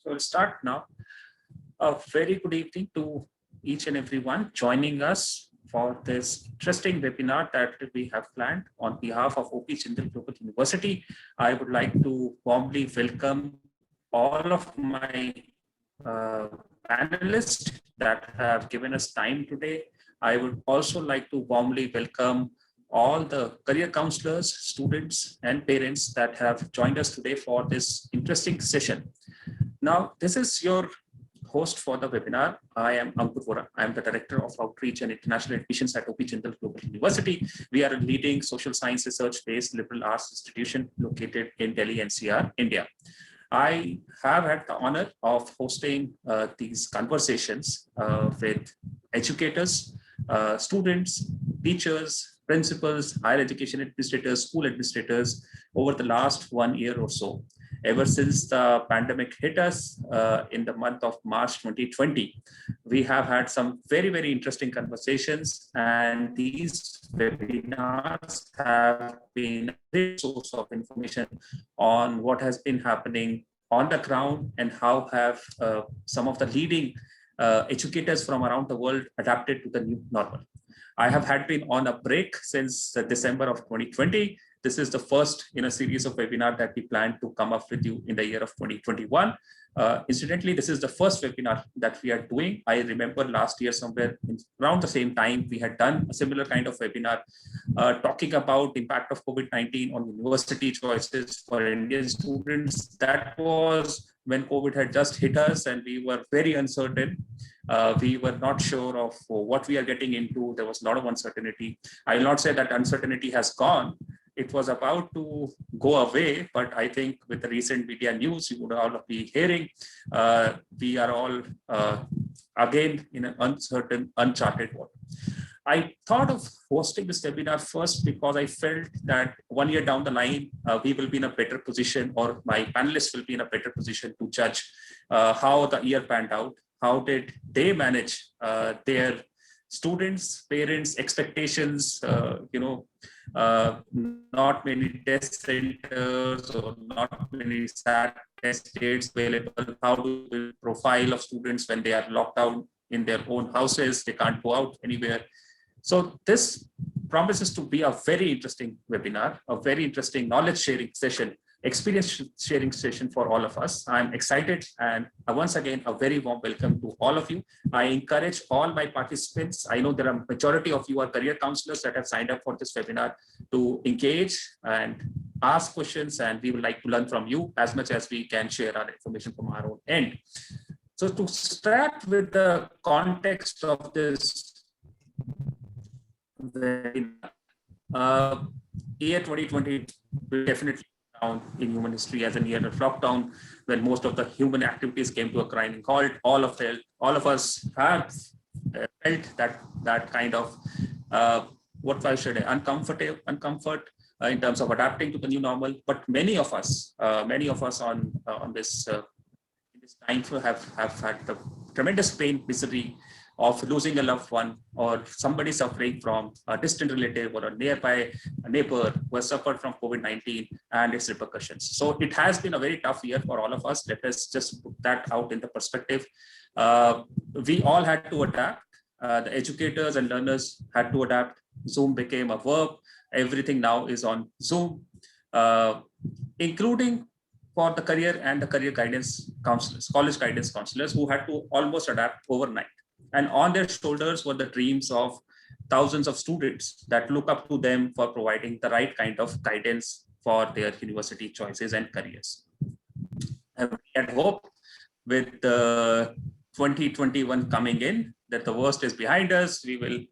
So we'll start now. A very good evening to each and everyone joining us for this interesting webinar that we have planned on behalf of OP Jindal Global University. I would like to warmly welcome all of my panelists that have given us time today. I would also like to warmly welcome all the career counselors, students, and parents that have joined us today for this interesting session. Now, this is your host for the webinar. I am Ankur Vohra. I am the Director of Outreach and International Admissions at OP Jindal Global University. We are a leading social science research-based liberal arts institution located in Delhi NCR, India. I have had the honor of hosting these conversations with educators, students, teachers, principals, higher education administrators, school administrators over the last 1 year or so. Ever since the pandemic hit us in the month of March 2020, we have had some very, very interesting conversations, and these webinars have been a great source of information on what has been happening on the ground and how have some of the leading educators from around the world adapted to the new normal. I have had been on a break since December of 2020. This is the first in a series of webinars that we plan to come up with you in the year of 2021. Incidentally, this is the first webinar that we are doing. I remember last year somewhere around the same time, we had done a similar kind of webinar talking about impact of COVID-19 on university choices for Indian students. That was when COVID had just hit us and we were very uncertain. We were not sure of what we are getting into. There was a lot of uncertainty. I will not say that uncertainty has gone. It was about to go away, but I think with the recent media news, you would all be hearing, we are all again in an uncertain, uncharted world. I thought of hosting this webinar first because I felt that 1 year down the line, we will be in a better position, or my panelists will be in a better position to judge how the year panned out. How did they manage their students, parents' expectations, not many test centers or not many SAT test dates available. How do the profile of students when they are locked down in their own houses, they can't go out anywhere. So this promises to be a very interesting webinar, a very interesting knowledge sharing session, experience sharing session for all of us. I'm excited, and once again, a very warm welcome to all of you. I encourage all my participants. I know there are a majority of you are career counselors that have signed up for this webinar to engage and ask questions, and we would like to learn from you as much as we can share our information from our own end. So to start with the context of this webinar, year 2020 will definitely down in human history as a year of lockdown, when most of the human activities came to a grinding halt. All of us have felt that kind of what I should say, uncomfort in terms of adapting to the new normal. But many of us on this in this time have had the tremendous pain, misery of losing a loved one, or somebody suffering from a distant relative or a nearby neighbor who has suffered from COVID-19 and its repercussions. So it has been a very tough year for all of us. Let us just put that out in the perspective. We all had to adapt. The educators and learners had to adapt. Zoom became a verb. Everything now is on Zoom, including for the career and the career guidance counselors, college guidance counselors, who had to almost adapt overnight. And on their shoulders were the dreams of thousands of students that look up to them for providing the right kind of guidance for their university choices and careers. And we had hope with 2021 coming in that the worst is behind us. We will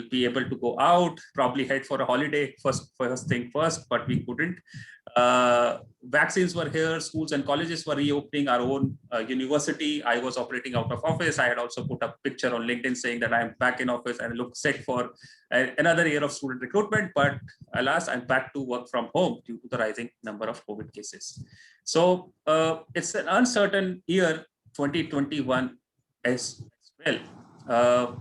be able to go out, probably head for a holiday first thing first, but we couldn't. Vaccines were here, schools and colleges were reopening. Our own university, I was operating out of office. I had also put a picture on LinkedIn saying that I'm back in office and look set for another year of student recruitment. But alas, I'm back to work from home due to the rising number of COVID cases. So it's an uncertain year, 2021 as well.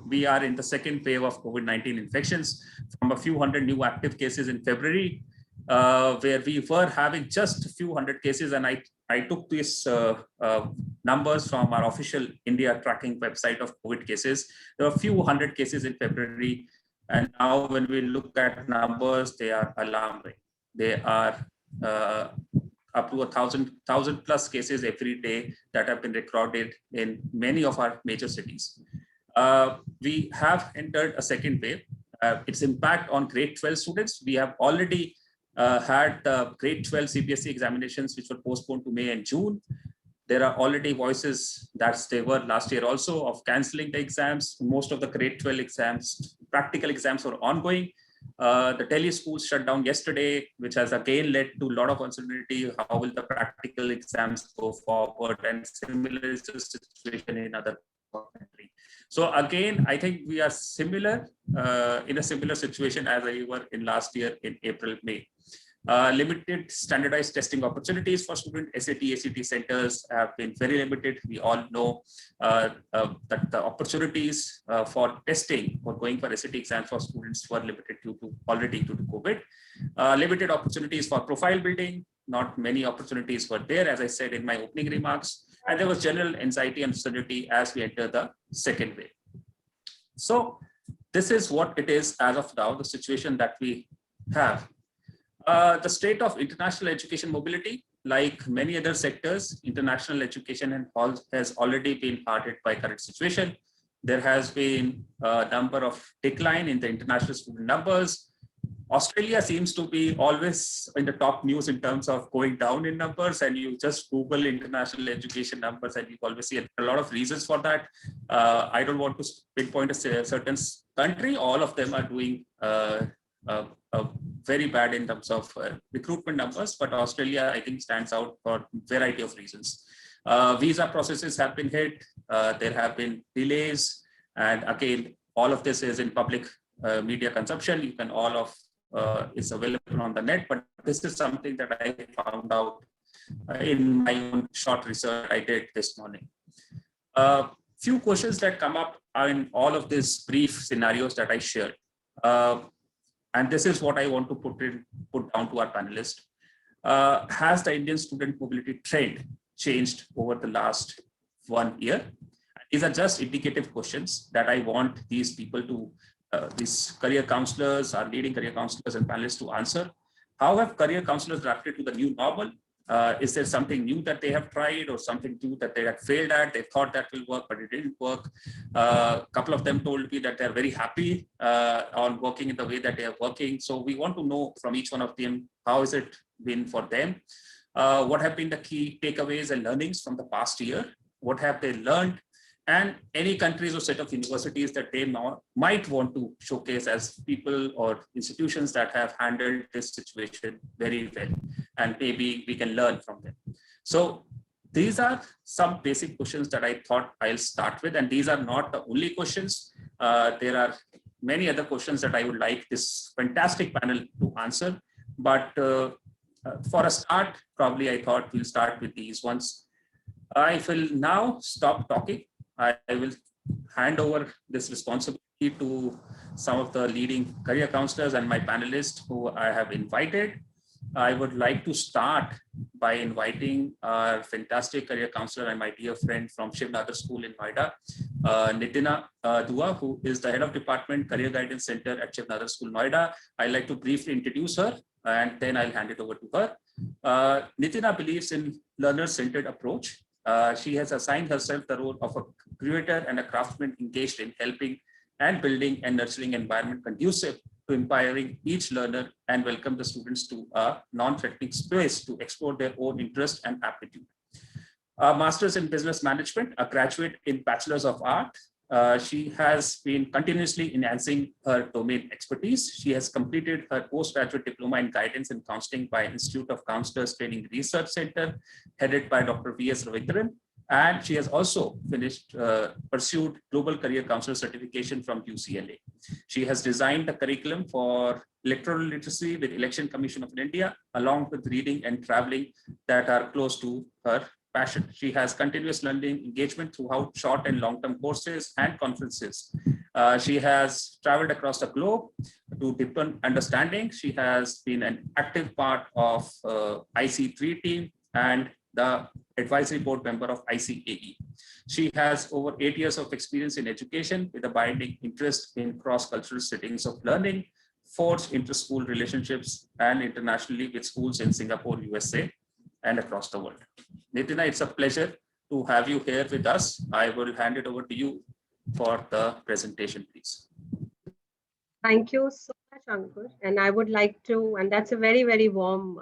We are in the second wave of COVID-19 infections, from a few hundred new active cases in February, where we were having just a few hundred cases. And I I took these numbers from our official India tracking website of COVID cases. There were a few hundred cases in February. And now when we look at numbers, they are alarming. They are up to 1,000 plus cases every day that have been recorded in many of our major cities. We have entered a second wave. Its impact on grade 12 students. We have already had the grade 12 CBSE examinations, which were postponed to May and June. There are already voices that they were last year also of cancelling the exams. Most of the grade 12 exams, practical exams were ongoing. The Delhi schools shut down yesterday, which has again led to a lot of uncertainty. How will the practical exams go forward? And similar is the situation in other countries. So again, I think we are similar in a similar situation as we were in last year in April, May. Limited standardized testing opportunities for student SAT, ACT centers have been very limited. We all know that the opportunities for testing or going for SAT exams for students were limited already due to COVID. Limited opportunities for profile building. Not many opportunities were there, as I said in my opening remarks. And there was general anxiety and uncertainty as we enter the second wave. So this is what it is as of now, the situation that we have. The state of international education mobility, like many other sectors, international education has already been hard hit by current situation. There has been a number of decline in the international student numbers. Australia seems to be always in the top news in terms of going down in numbers, and you just Google international education numbers and you always see a lot of reasons for that. I don't want to pinpoint a certain country. All of them are doing very bad in terms of recruitment numbers, but Australia, I think, stands out for a variety of reasons. Visa processes have been hit. There have been delays. And again, all of this is in public media consumption. You can it's available on the net, but this is something that I found out in my own short research I did this morning. Few questions that come up in all of these brief scenarios that I shared. And this is what I want to put down to our panelists. Has the Indian student mobility trend changed over the last 1 year? These are just indicative questions that I want these people to, these career counselors, our leading career counselors and panelists to answer. How have career counselors adapted to the new normal? Is there something new that they have tried or something new that they had failed at? They thought that will work, but it didn't work. A couple of them told me that they're very happy on working in the way that they are working. So we want to know from each one of them, how has it been for them? What have been the key takeaways and learnings from the past year? What have they learned? And any countries or set of universities that they might want to showcase as people or institutions that have handled this situation very well. And maybe we can learn from them. So these are some basic questions that I thought I'll start with. And these are not the only questions. There are many other questions that I would like this fantastic panel to answer. But for a start, probably I thought we'll start with these ones. I will now stop talking. I will hand over this responsibility to some of the leading career counselors and my panelists who I have invited. I would like to start by inviting our fantastic career counselor and my dear friend from Shiv Nadar School in Noida, Nitina Dua, who is the head of department Career Guidance Center at Shiv Nadar School, Noida. I'd like to briefly introduce her and then I'll hand it over to her. Nitina believes in learner-centered approach. She has assigned herself the role of a creator and a craftsman engaged in helping and building and nurturing environment conducive to empowering each learner and welcome the students to a non-threatening space to explore their own interest and aptitude. A master's in business management, a graduate in Bachelor's of Art. She has been continuously enhancing her domain expertise. She has completed her postgraduate diploma in guidance and counseling by Institute of Counselors Training Research Center, headed by Dr. V.S. Ravindran. And she has also pursued Global Career Counselor certification from UCLA. She has designed the curriculum for electoral literacy with Election Commission of India, along with reading and traveling that are close to her passion. She has continuous learning engagement throughout short and long-term courses and conferences. She has traveled across the globe to deepen understanding. She has been an active part of IC3 team and the advisory board member of ICAE. She has over 8 years of experience in education with a binding interest in cross-cultural settings of learning, forged inter-school relationships, and internationally with schools in Singapore, USA, and across the world. Nitina, it's a pleasure to have you here with us. I will hand it over to you for the presentation, please. Thank you so much, Ankur. And I would like to, and that's a very, very warm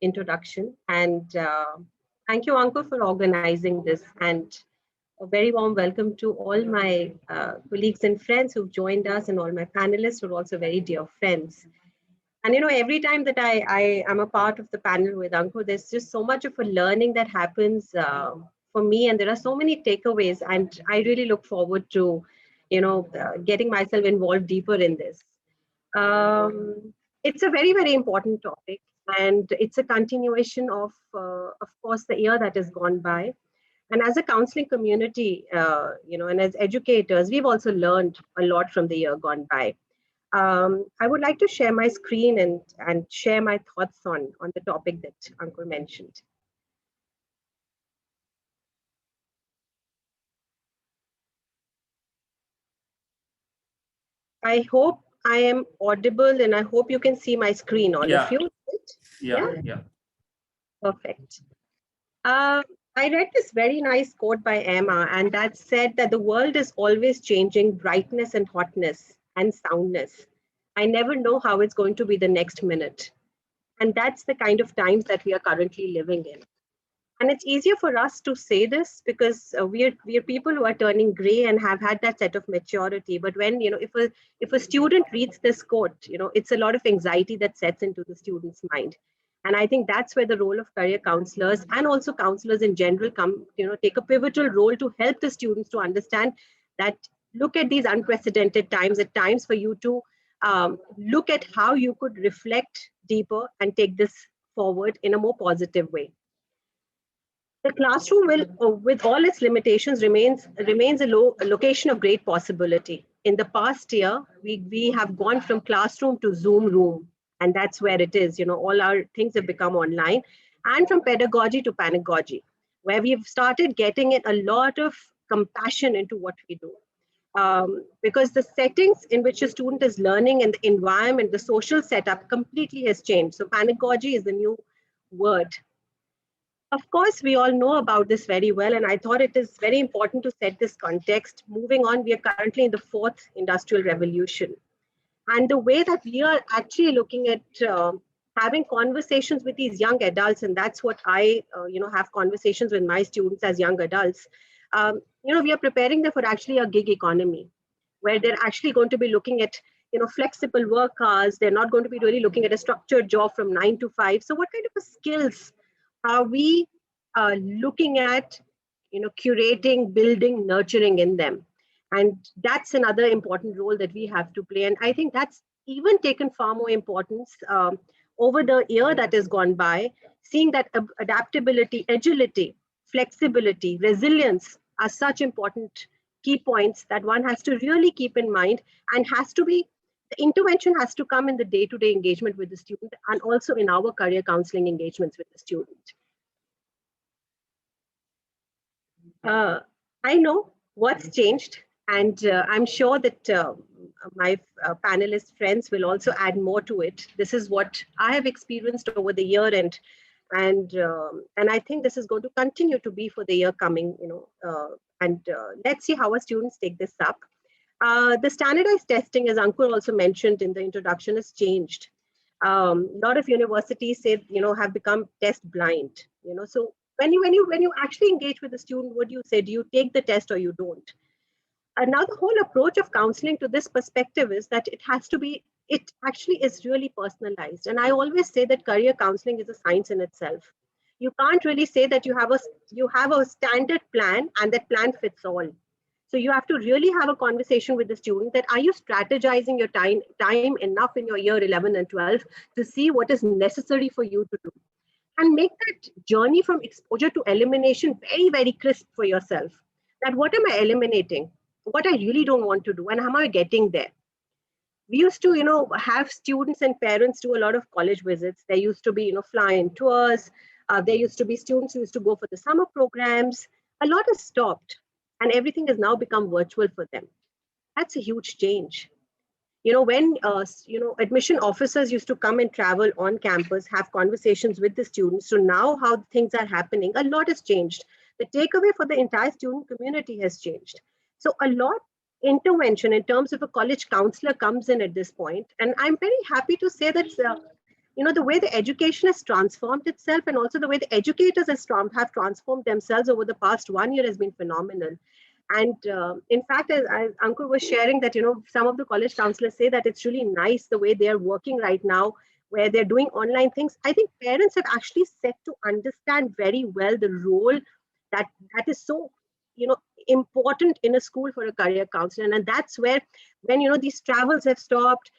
introduction. And thank you, Ankur, for organizing this. And a very warm welcome to all my colleagues and friends who've joined us, and all my panelists who are also very dear friends. And every time that I am a part of the panel with Ankur, there's just so much of a learning that happens for me, and there are so many takeaways, and I really look forward to getting myself involved deeper in this. It's a very, very important topic, and it's a continuation of course, the year that has gone by. And as a counseling community, and as educators, we've also learned a lot from the year gone by. I would like to share my screen and share my thoughts on the topic that Ankur mentioned. I hope I am audible, and I hope you can see my screen, all of you. Yeah. Perfect. I read this very nice quote by Emma, and that said that the world is always changing brightness and hotness and soundness. I never know how it's going to be the next minute. And that's the kind of times that we are currently living in. And it's easier for us to say this because we are people who are turning gray and have had that set of maturity. But when, if a student reads this quote, it's a lot of anxiety that sets into the student's mind. And I think that's where the role of career counselors and also counselors in general take a pivotal role to help the students to understand that look at these unprecedented times, at times for you to look at how you could reflect deeper and take this forward in a more positive way. The classroom will, with all its limitations, remains a location of great possibility. In the past year, we have gone from classroom to Zoom room, and that's where it is. All our things have become online, and from pedagogy to panagogy, where we've started getting in a lot of compassion into what we do. Because the settings in which a student is learning and the environment, the social setup completely has changed. So panagogy is the new word. Of course, we all know about this very well, and I thought it is very important to set this context. Moving on, we are currently in the fourth industrial revolution. And the way that we are actually looking at having conversations with these young adults, and that's what I have conversations with my students as young adults, we are preparing them for actually a gig economy, where they're actually going to be looking at flexible work hours. They're not going to be really looking at a structured job from 9 to 5. So what kind of skills are we looking at, curating, building, nurturing in them? And that's another important role that we have to play. And I think that's even taken far more importance over the year that has gone by, seeing that adaptability, agility, flexibility, resilience are such important key points that one has to really keep in mind, and the intervention has to come in the day-to-day engagement with the student and also in our career counseling engagements with the student. I know what's changed, and I'm sure that my panelist friends will also add more to it. This is what I have experienced over the year, and I think this is going to continue to be for the year coming. Let's see how our students take this up. The standardized testing, as Ankur also mentioned in the introduction, has changed. A lot of universities say, have become test blind. So when you actually engage with the student, what do you say? Do you take the test or you don't? And now the whole approach of counseling to this perspective is that it actually is really personalized. And I always say that career counseling is a science in itself. You can't really say that you have a standard plan and that plan fits all. So you have to really have a conversation with the student that are you strategizing your time enough in your year 11 and 12 to see what is necessary for you to do, and make that journey from exposure to elimination very, very crisp for yourself. That what am I eliminating? What I really don't want to do, and how am I getting there? We used to, have students and parents do a lot of college visits. There used to be, fly-in tours. There used to be students who used to go for the summer programs. A lot has stopped, and everything has now become virtual for them. That's a huge change. When admission officers used to come and travel on campus, have conversations with the students. So now how things are happening, a lot has changed. The takeaway for the entire student community has changed. So a lot intervention in terms of a college counselor comes in at this point. And I'm very happy to say that, the way the education has transformed itself, and also the way the educators have transformed themselves over the past 1 year has been phenomenal. And in fact, as Ankur was sharing that, some of the college counselors say that it's really nice the way they are working right now, where they're doing online things. I think parents have actually set to understand very well the role that is so, important in a school for a career counselor. And that's where, when, these travels have stopped,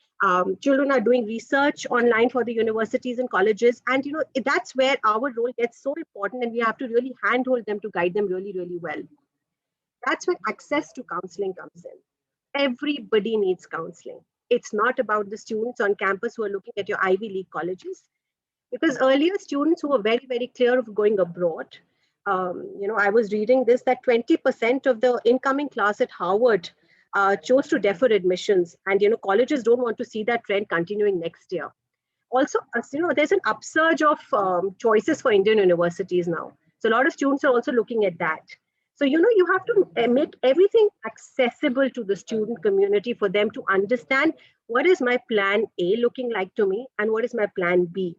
children are doing research online for the universities and colleges. And, that's where our role gets so important, and we have to really handhold them to guide them really, really well. That's when access to counseling comes in. Everybody needs counseling. It's not about the students on campus who are looking at your Ivy League colleges, because earlier students who were very, very clear of going abroad, I was reading this, that 20% of the incoming class at Harvard chose to defer admissions, and colleges don't want to see that trend continuing next year. Also, there's an upsurge of choices for Indian universities now. So a lot of students are also looking at that. So, you have to make everything accessible to the student community for them to understand, what is my plan A looking like to me, and what is my plan B?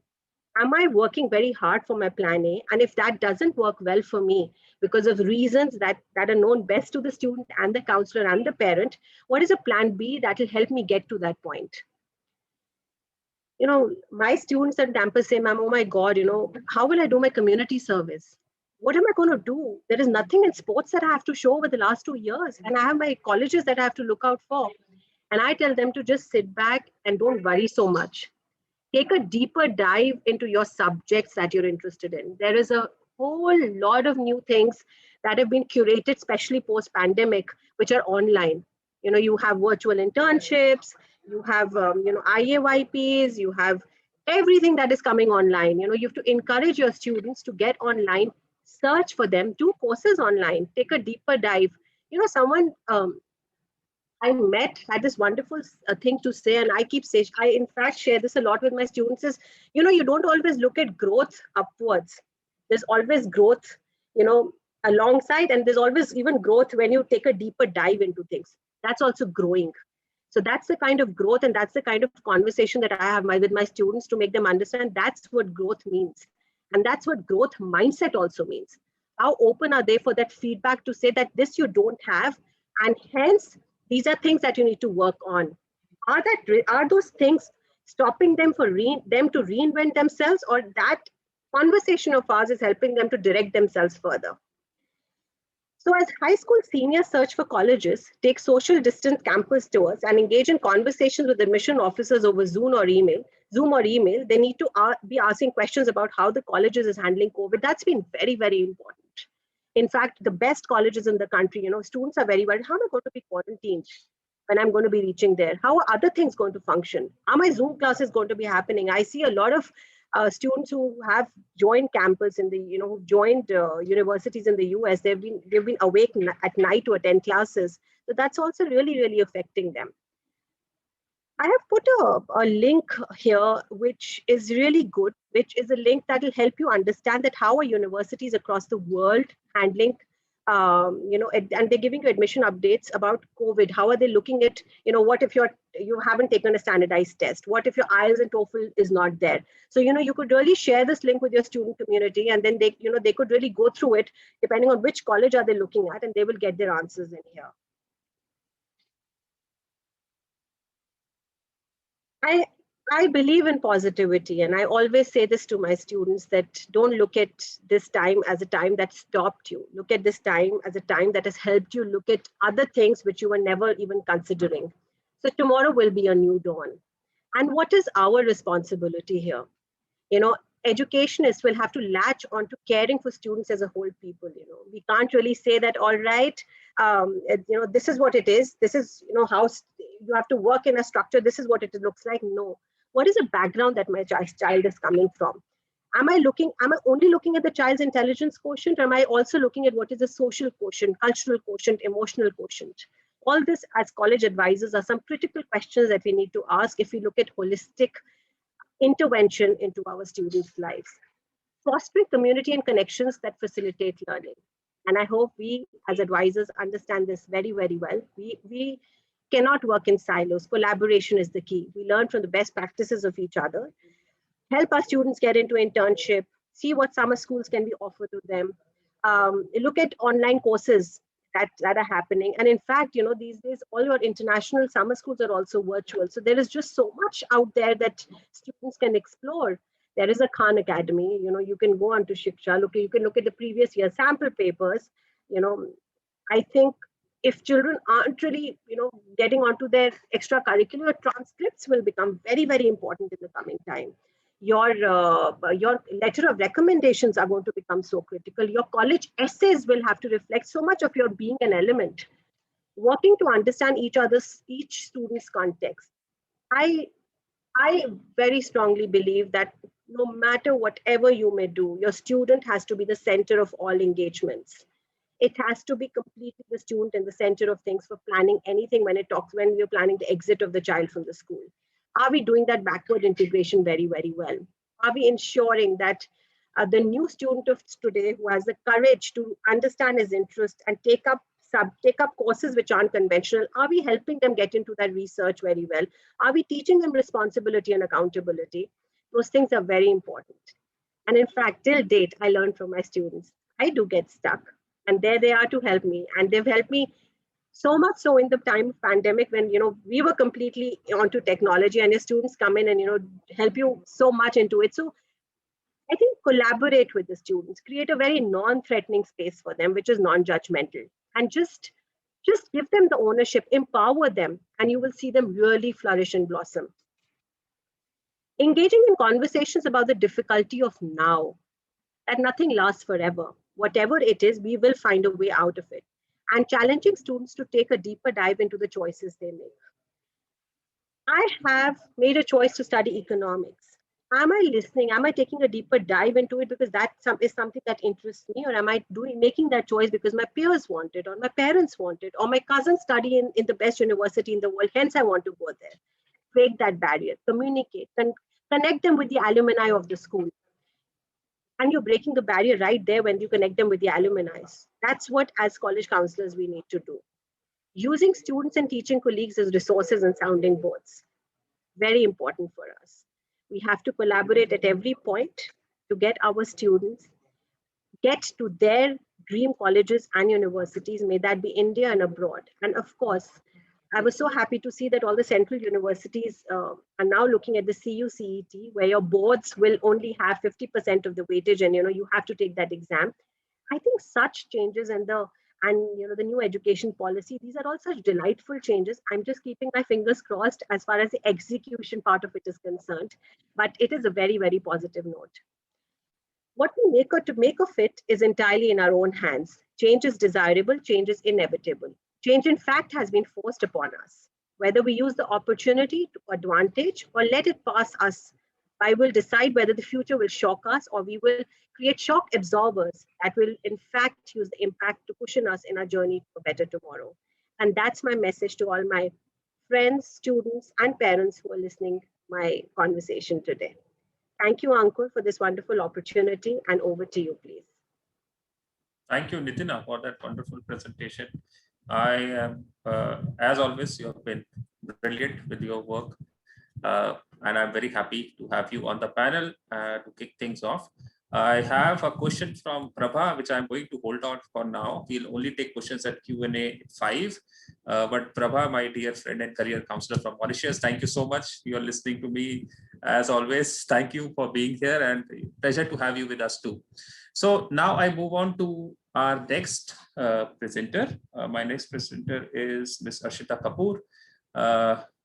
Am I working very hard for my plan A? And if that doesn't work well for me because of reasons that are known best to the student and the counselor and the parent, what is a plan B that will help me get to that point? My students at campus say, ma'am, oh my God, how will I do my community service? What am I going to do? There is nothing in sports that I have to show over the last 2 years. And I have my colleges that I have to look out for. And I tell them to just sit back and don't worry so much. Take a deeper dive into your subjects that you're interested in. There is a whole lot of new things that have been curated, especially post-pandemic, which are online. You have virtual internships, you have, IAYPs, you have everything that is coming online. You have to encourage your students to get online, search for them, do courses online, take a deeper dive. Someone I met had this wonderful thing to say, and I keep saying, I in fact share this a lot with my students, is, you don't always look at growth upwards. There's always growth, alongside, and there's always even growth when you take a deeper dive into things. That's also growing. So that's the kind of growth, and that's the kind of conversation that I have with my students, to make them understand that's what growth means. And that's what growth mindset also means. How open are they for that feedback to say that this you don't have, and hence these are things that you need to work on. Are those things stopping them them to reinvent themselves, or that conversation of ours is helping them to direct themselves further? So as high school seniors search for colleges, take social distance campus tours, and engage in conversations with admission officers over Zoom or email, they need to be asking questions about how the colleges is handling COVID. That's been very, very important. In fact, the best colleges in the country, students are very worried. How am I going to be quarantined when I'm going to be reaching there? How are other things going to function? Are my Zoom classes going to be happening? I see a lot of students who have joined campus in the, joined universities in the US. They've been awake at night to attend classes. So that's also really, really affecting them. I have put a link here, which is really good, which is a link that will help you understand that how are universities across the world handling, and they're giving you admission updates about COVID. How are they looking at, what if you haven't taken a standardized test? What if your IELTS and TOEFL is not there? So, you could really share this link with your student community, and then they could really go through it depending on which college are they looking at, and they will get their answers in here. I believe in positivity, and I always say this to my students, that don't look at this time as a time that stopped you. Look at this time as a time that has helped you look at other things which you were never even considering. So tomorrow will be a new dawn. And what is our responsibility here? Educationists will have to latch on to caring for students as a whole people. We can't really say that, all right, this is what it is. This is, how you have to work in a structure. This is what it looks like. No. What is the background that my child is coming from? Am I only looking at the child's intelligence quotient? Or am I also looking at what is the social quotient, cultural quotient, emotional quotient? All this, as college advisors, are some critical questions that we need to ask if we look at holistic intervention into our students' lives. Fostering community and connections that facilitate learning. And I hope we as advisors understand this very, very well. We cannot work in silos. Collaboration is the key. We learn from the best practices of each other, help our students get into internship, see what summer schools can be offered to them, look at online courses that are happening. And in fact, these days, all your international summer schools are also virtual. So there is just so much out there that students can explore. There is a Khan Academy, you can go on to Shiksha, you can look at the previous year sample papers. I think if children aren't really, getting onto their extracurricular, transcripts will become very, very important in the coming time. Your letter of recommendations are going to become so critical. Your college essays will have to reflect so much of your being an element. Working to understand each student's context. I very strongly believe that no matter whatever you may do, your student has to be the center of all engagements. It has to be completely the student in the center of things for planning anything when we're planning the exit of the child from the school. Are we doing that backward integration very, very well? Are we ensuring that the new student of today who has the courage to understand his interest and take up courses which aren't conventional, are we helping them get into that research very well? Are we teaching them responsibility and accountability? Those things are very important. And in fact, till date, I learned from my students. I do get stuck, and there they are to help me. And they've helped me so much so in the time of pandemic when, we were completely onto technology, and your students come in and, help you so much into it. So I think collaborate with the students, create a very non-threatening space for them, which is non-judgmental, and just give them the ownership, empower them, and you will see them really flourish and blossom. Engaging in conversations about the difficulty of now, that nothing lasts forever. Whatever it is, we will find a way out of it. And challenging students to take a deeper dive into the choices they make. I have made a choice to study economics. Am I listening? Am I taking a deeper dive into it because that is something that interests me? Or am I making that choice because my peers want it, or my parents want it, or my cousins study in the best university in the world, hence I want to go there? Break that barrier, communicate, and connect them with the alumni of the school. And you're breaking the barrier right there when you connect them with the alumni. That's what, as college counselors, we need to do. Using students and teaching colleagues as resources and sounding boards. Very important for us. We have to collaborate at every point to get our students get to their dream colleges and universities, may that be India and abroad. And of course, I was so happy to see that all the central universities are now looking at the CU-CET, where your boards will only have 50% of the weightage, and you have to take that exam. I think such changes and the new education policy, these are all such delightful changes. I'm just keeping my fingers crossed as far as the execution part of it is concerned, but it is a very, very positive note. What we make of it is entirely in our own hands. Change is desirable, change is inevitable. Change, in fact, has been forced upon us. Whether we use the opportunity to advantage or let it pass us, I will decide whether the future will shock us or we will create shock absorbers that will, in fact, use the impact to cushion us in our journey to a better tomorrow. And that's my message to all my friends, students, and parents who are listening to my conversation today. Thank you, Ankur, for this wonderful opportunity, and over to you, please. Thank you, Nitina, for that wonderful presentation. I am, as always, you have been brilliant with your work, and I'm very happy to have you on the panel to kick things off. I have a question from Prabha, which I'm going to hold on for now. We'll only take questions at Q&A 5. But Prabha, my dear friend and career counselor from Mauritius, thank you so much. You're listening to me as always. Thank you for being here, and pleasure to have you with us too. So now I move on to our next presenter. My next presenter is Ms. Arshita Kapoor.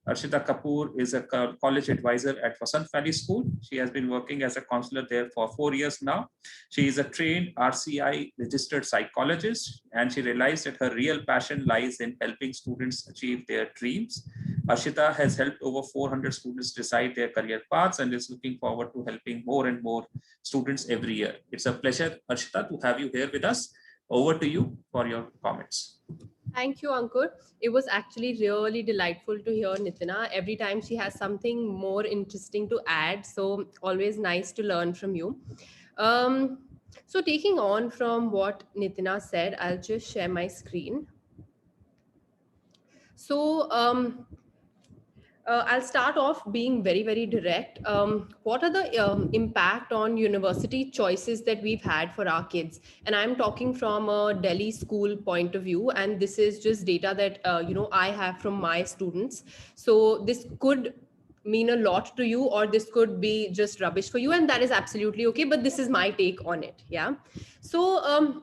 Arshita Kapoor is a college advisor at Vasant Valley School. She has been working as a counselor there for 4 years now. She is a trained RCI registered psychologist, and she realized that her real passion lies in helping students achieve their dreams. Arshita has helped over 400 students decide their career paths and is looking forward to helping more and more students every year. It's a pleasure, Arshita, to have you here with us. Over to you for your comments. Thank you, Ankur. It was actually really delightful to hear Nitina. Every time she has something more interesting to add. So, always nice to learn from you. Um, so, taking on from what Nitina said, I'll just share my screen. So, I'll start off being very, very direct. What are the impact on university choices that we've had for our kids? And I'm talking from a Delhi school point of view, and this is just data that I have from my students. So this could mean a lot to you, or this could be just rubbish for you, and that is absolutely okay. But this is my take on it. Yeah. So.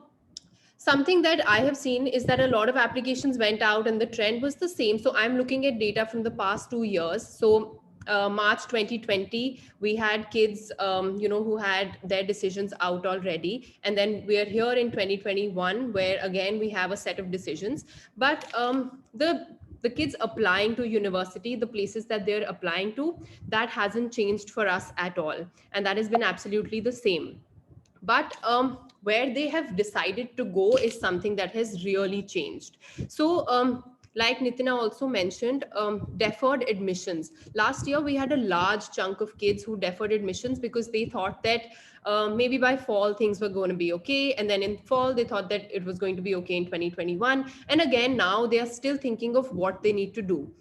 Something that I have seen is that a lot of applications went out and the trend was the same. So I'm looking at data from the past 2 years. So March 2020, we had kids, who had their decisions out already. And then we are here in 2021, where again, we have a set of decisions. But the kids applying to university, the places that they're applying to, that hasn't changed for us at all. And that has been absolutely the same. But where they have decided to go is something that has really changed. So like Nitina also mentioned, deferred admissions. Last year, we had a large chunk of kids who deferred admissions because they thought that maybe by fall things were going to be okay. And then in fall, they thought that it was going to be okay in 2021. And again, now they are still thinking of what they need to do.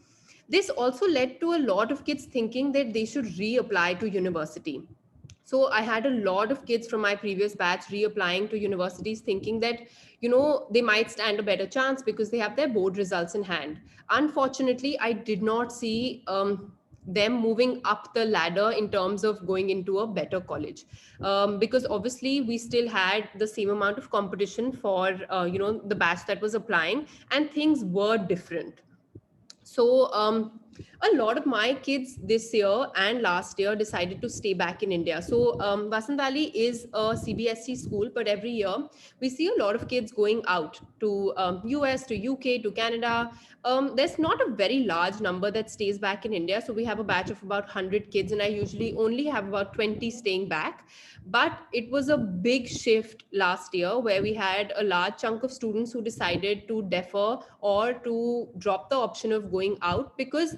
This also led to a lot of kids thinking that they should reapply to university. So I had a lot of kids from my previous batch reapplying to universities thinking that, they might stand a better chance because they have their board results in hand. Unfortunately, I did not see them moving up the ladder in terms of going into a better college, because obviously we still had the same amount of competition for, the batch that was applying, and things were different. So a lot of my kids this year and last year decided to stay back in India. So Vasant Valley is a CBSE school, but every year we see a lot of kids going out to US, to UK, to Canada. There's not a very large number that stays back in India. So we have a batch of about 100 kids, and I usually only have about 20 staying back. But it was a big shift last year where we had a large chunk of students who decided to defer or to drop the option of going out, because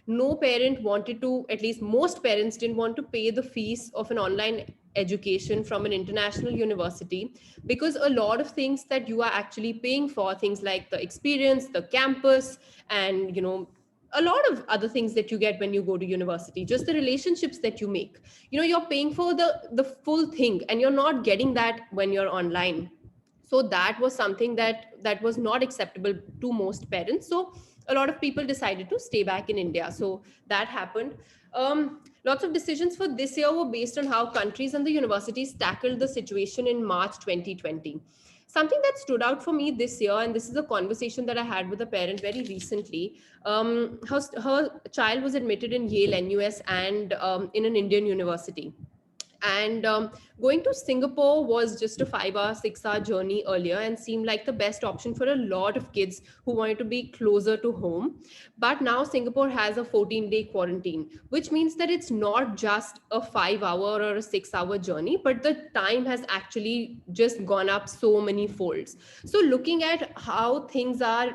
no parent wanted to, at least most parents didn't want to pay the fees of an online education from an international university, because a lot of things that you are actually paying for, things like the experience, the campus, and a lot of other things that you get when you go to university, just the relationships that you make, you're paying for the full thing, and you're not getting that when you're online. So that was something that was not acceptable to most parents. So a lot of people decided to stay back in India. So that happened. Lots of decisions for this year were based on how countries and the universities tackled the situation in March 2020. Something that stood out for me this year, and this is a conversation that I had with a parent very recently. Her child was admitted in Yale, NUS, and in an Indian university. And going to Singapore was just a 5-hour, 6-hour journey earlier, and seemed like the best option for a lot of kids who wanted to be closer to home. But now Singapore has a 14-day quarantine, which means that it's not just a 5-hour or a 6-hour journey, but the time has actually just gone up so many folds. So looking at how things are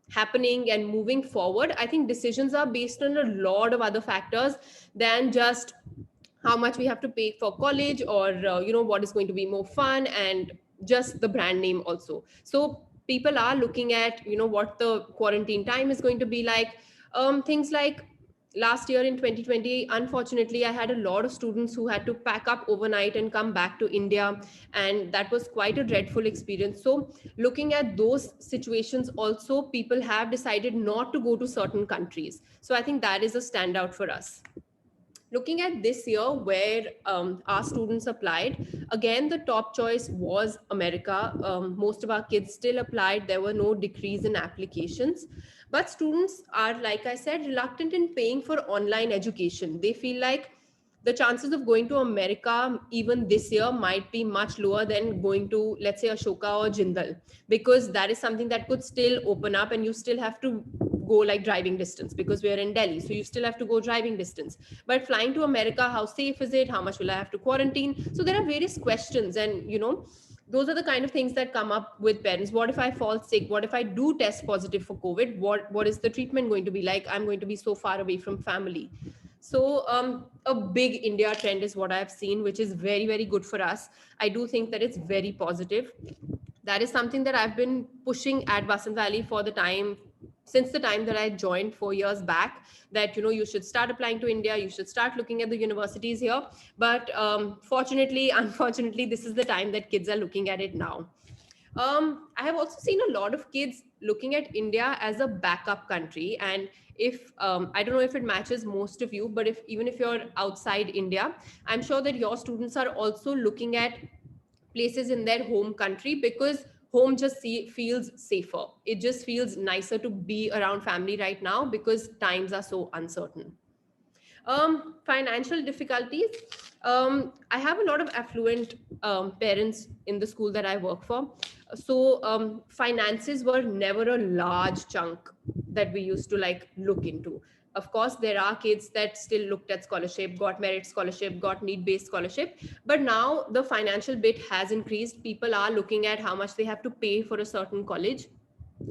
happening and moving forward, I think decisions are based on a lot of other factors than just how much we have to pay for college, or what is going to be more fun, and just the brand name also. So people are looking at what the quarantine time is going to be like. Things like last year in 2020, unfortunately, I had a lot of students who had to pack up overnight and come back to India, and that was quite a dreadful experience. So looking at those situations also, people have decided not to go to certain countries. So I think that is a standout for us. Looking at this year, where our students applied, again, the top choice was America. Most of our kids still applied. There were no decrease in applications. But students are, like I said, reluctant in paying for online education. They feel like the chances of going to America even this year might be much lower than going to, let's say, Ashoka or Jindal, because that is something that could still open up and you still have to go like driving distance, because we're in Delhi. So you still have to go driving distance. But flying to America, how safe is it? How much will I have to quarantine? So there are various questions. And, those are the kind of things that come up with parents. What if I fall sick? What if I do test positive for COVID? What is the treatment going to be like? I'm going to be so far away from family. So a big India trend is what I've seen, which is very, very good for us. I do think that it's very positive. That is something that I've been pushing at Vasant Valley for the time, since the time that I joined 4 years back, that, you should start applying to India, you should start looking at the universities here. But fortunately, unfortunately, this is the time that kids are looking at it now. I have also seen a lot of kids looking at India as a backup country. And if I don't know if it matches most of you, but even if you're outside India, I'm sure that your students are also looking at places in their home country, because home just feels safer. It just feels nicer to be around family right now because times are so uncertain. Financial difficulties. I have a lot of affluent parents in the school that I work for. So finances were never a large chunk that we used to like look into. Of course, there are kids that still looked at scholarship, got merit scholarship, got need-based scholarship. But now the financial bit has increased. People are looking at how much they have to pay for a certain college.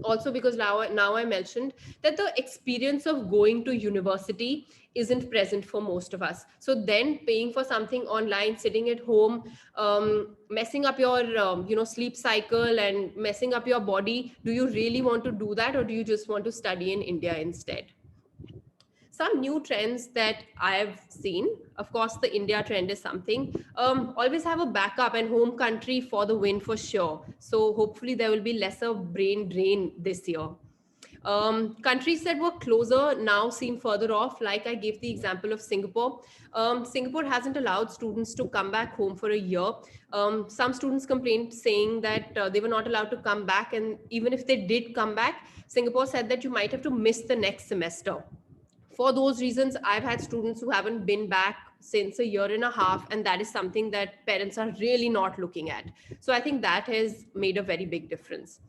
Also, because now I mentioned that the experience of going to university isn't present for most of us. So then paying for something online, sitting at home, messing up your sleep cycle and messing up your body, do you really want to do that, or do you just want to study in India instead? Some new trends that I've seen. Of course, the India trend is something. Always have a backup and home country for the win for sure. So hopefully there will be lesser brain drain this year. Countries that were closer now seem further off. Like I gave the example of Singapore. Singapore hasn't allowed students to come back home for a year. Some students complained saying that they were not allowed to come back. And even if they did come back, Singapore said that you might have to miss the next semester. For those reasons, I've had students who haven't been back since a year and a half, and that is something that parents are really not looking at. So I think that has made a very big difference.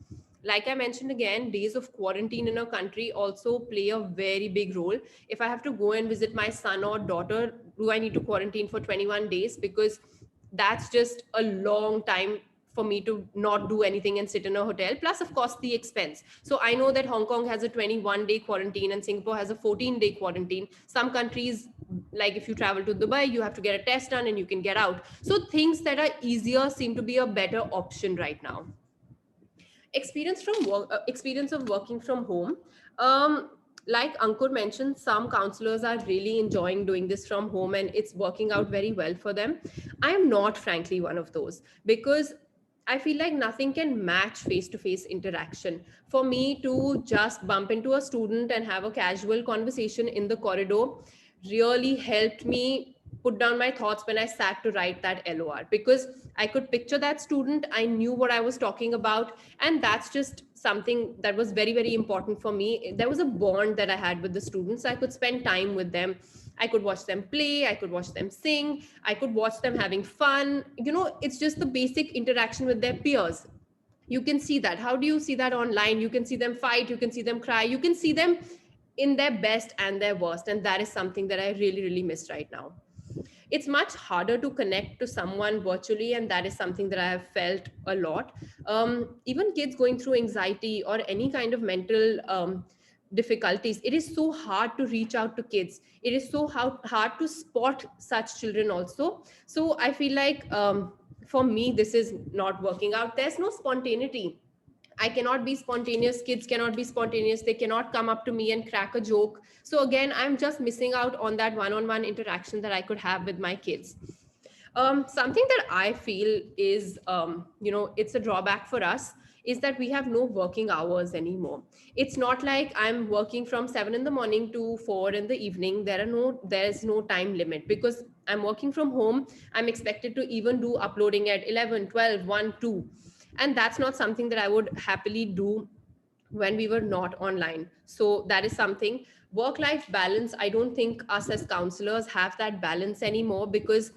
Like I mentioned again, days of quarantine in a country also play a very big role. If I have to go and visit my son or daughter, do I need to quarantine for 21 days? Because that's just a long time for me to not do anything and sit in a hotel, plus of course the expense. So I know that Hong Kong has a 21-day quarantine and Singapore has a 14-day quarantine. Some countries, like if you travel to Dubai, you have to get a test done and you can get out. So things that are easier seem to be a better option right now. Experience of working from home. Like Ankur mentioned, some counselors are really enjoying doing this from home and it's working out very well for them. I am not, frankly, one of those, because I feel like nothing can match face-to-face interaction. For me to just bump into a student and have a casual conversation in the corridor really helped me put down my thoughts when I sat to write that LOR, because I could picture that student. I knew what I was talking about. And that's just something that was very, very important for me. There was a bond that I had with the students. I could spend time with them. I could watch them play. I could watch them sing. I could watch them having fun. It's just the basic interaction with their peers. You can see that. How do you see that online? You can see them fight. You can see them cry. You can see them in their best and their worst. And that is something that I really, really miss right now. It's much harder to connect to someone virtually, and that is something that I have felt a lot. Even kids going through anxiety or any kind of mental difficulties, it is so hard to reach out to kids. It is so hard to spot such children also. So I feel like for me, this is not working out. There's no spontaneity. I cannot be spontaneous. Kids cannot be spontaneous. They cannot come up to me and crack a joke. So again, I'm just missing out on that one-on-one interaction that I could have with my kids. Something that I feel is, it's a drawback for us, is that we have no working hours anymore. It's not like I'm working from 7 in the morning to 4 in the evening. There's no time limit, because I'm working from home. I'm expected to even do uploading at 11, 12, 1, 2. And that's not something that I would happily do when we were not online. So that is something. Work-life balance, I don't think us as counselors have that balance anymore, because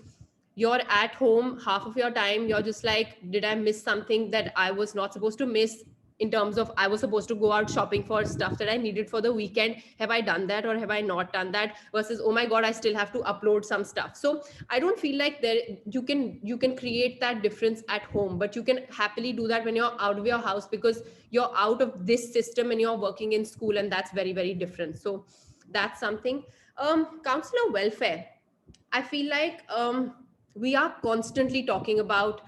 you're at home half of your time, you're just like, did I miss something that I was not supposed to miss, in terms of I was supposed to go out shopping for stuff that I needed for the weekend, have I done that or have I not done that, versus oh my god, I still have to upload some stuff. So I don't feel like there you can create that difference at home, but you can happily do that when you're out of your house, because you're out of this system and you're working in school, and that's very, very different. So that's something. Counselor welfare, I feel like we are constantly talking about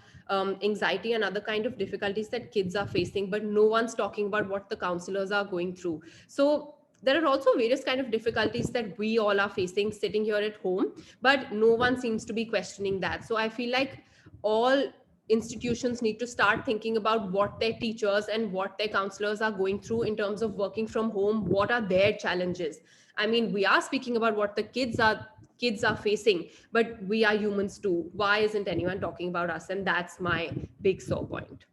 anxiety and other kind of difficulties that kids are facing, but no one's talking about what the counselors are going through. So there are also various kind of difficulties that we all are facing sitting here at home, but no one seems to be questioning that. So I feel like all institutions need to start thinking about what their teachers and what their counselors are going through in terms of working from home. What are their challenges? I mean, we are speaking about what the kids are facing, but we are humans too. Why isn't anyone talking about us? And that's my big sore point.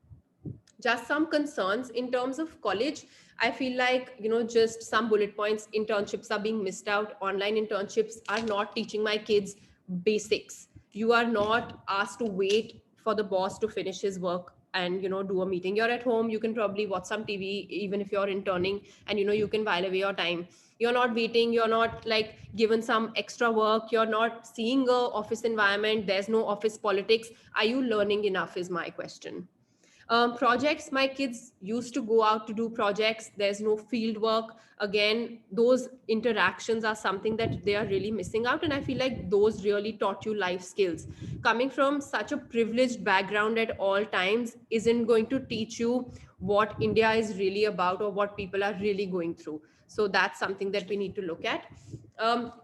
Just some concerns in terms of college. I feel like, just some bullet points. Internships are being missed out. Online internships are not teaching my kids basics. You are not asked to wait for the boss to finish his work and do a meeting. You're at home, you can probably watch some TV even if you're interning, and you can while away your time. You're not waiting, you're not like given some extra work, you're not seeing a office environment, there's no office politics. Are you learning enough is my question. Projects, my kids used to go out to do projects. There's no field work. Again, those interactions are something that they are really missing out. And I feel like those really taught you life skills. Coming from such a privileged background at all times isn't going to teach you what India is really about or what people are really going through. So that's something that we need to look at.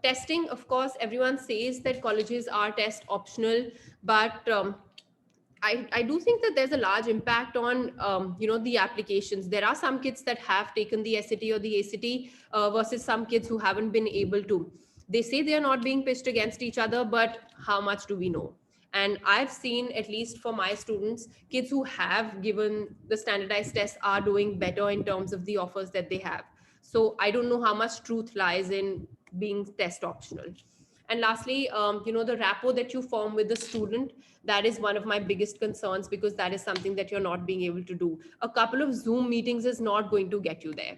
Testing, of course, everyone says that colleges are test optional, but I do think that there's a large impact on the applications. There are some kids that have taken the SAT or the ACT versus some kids who haven't been able to. They say they are not being pitched against each other, but how much do we know? And I've seen, at least for my students, kids who have given the standardized tests are doing better in terms of the offers that they have. So I don't know how much truth lies in being test optional. And lastly, the rapport that you form with the student, that is one of my biggest concerns, because that is something that you're not being able to do. A couple of Zoom meetings is not going to get you there.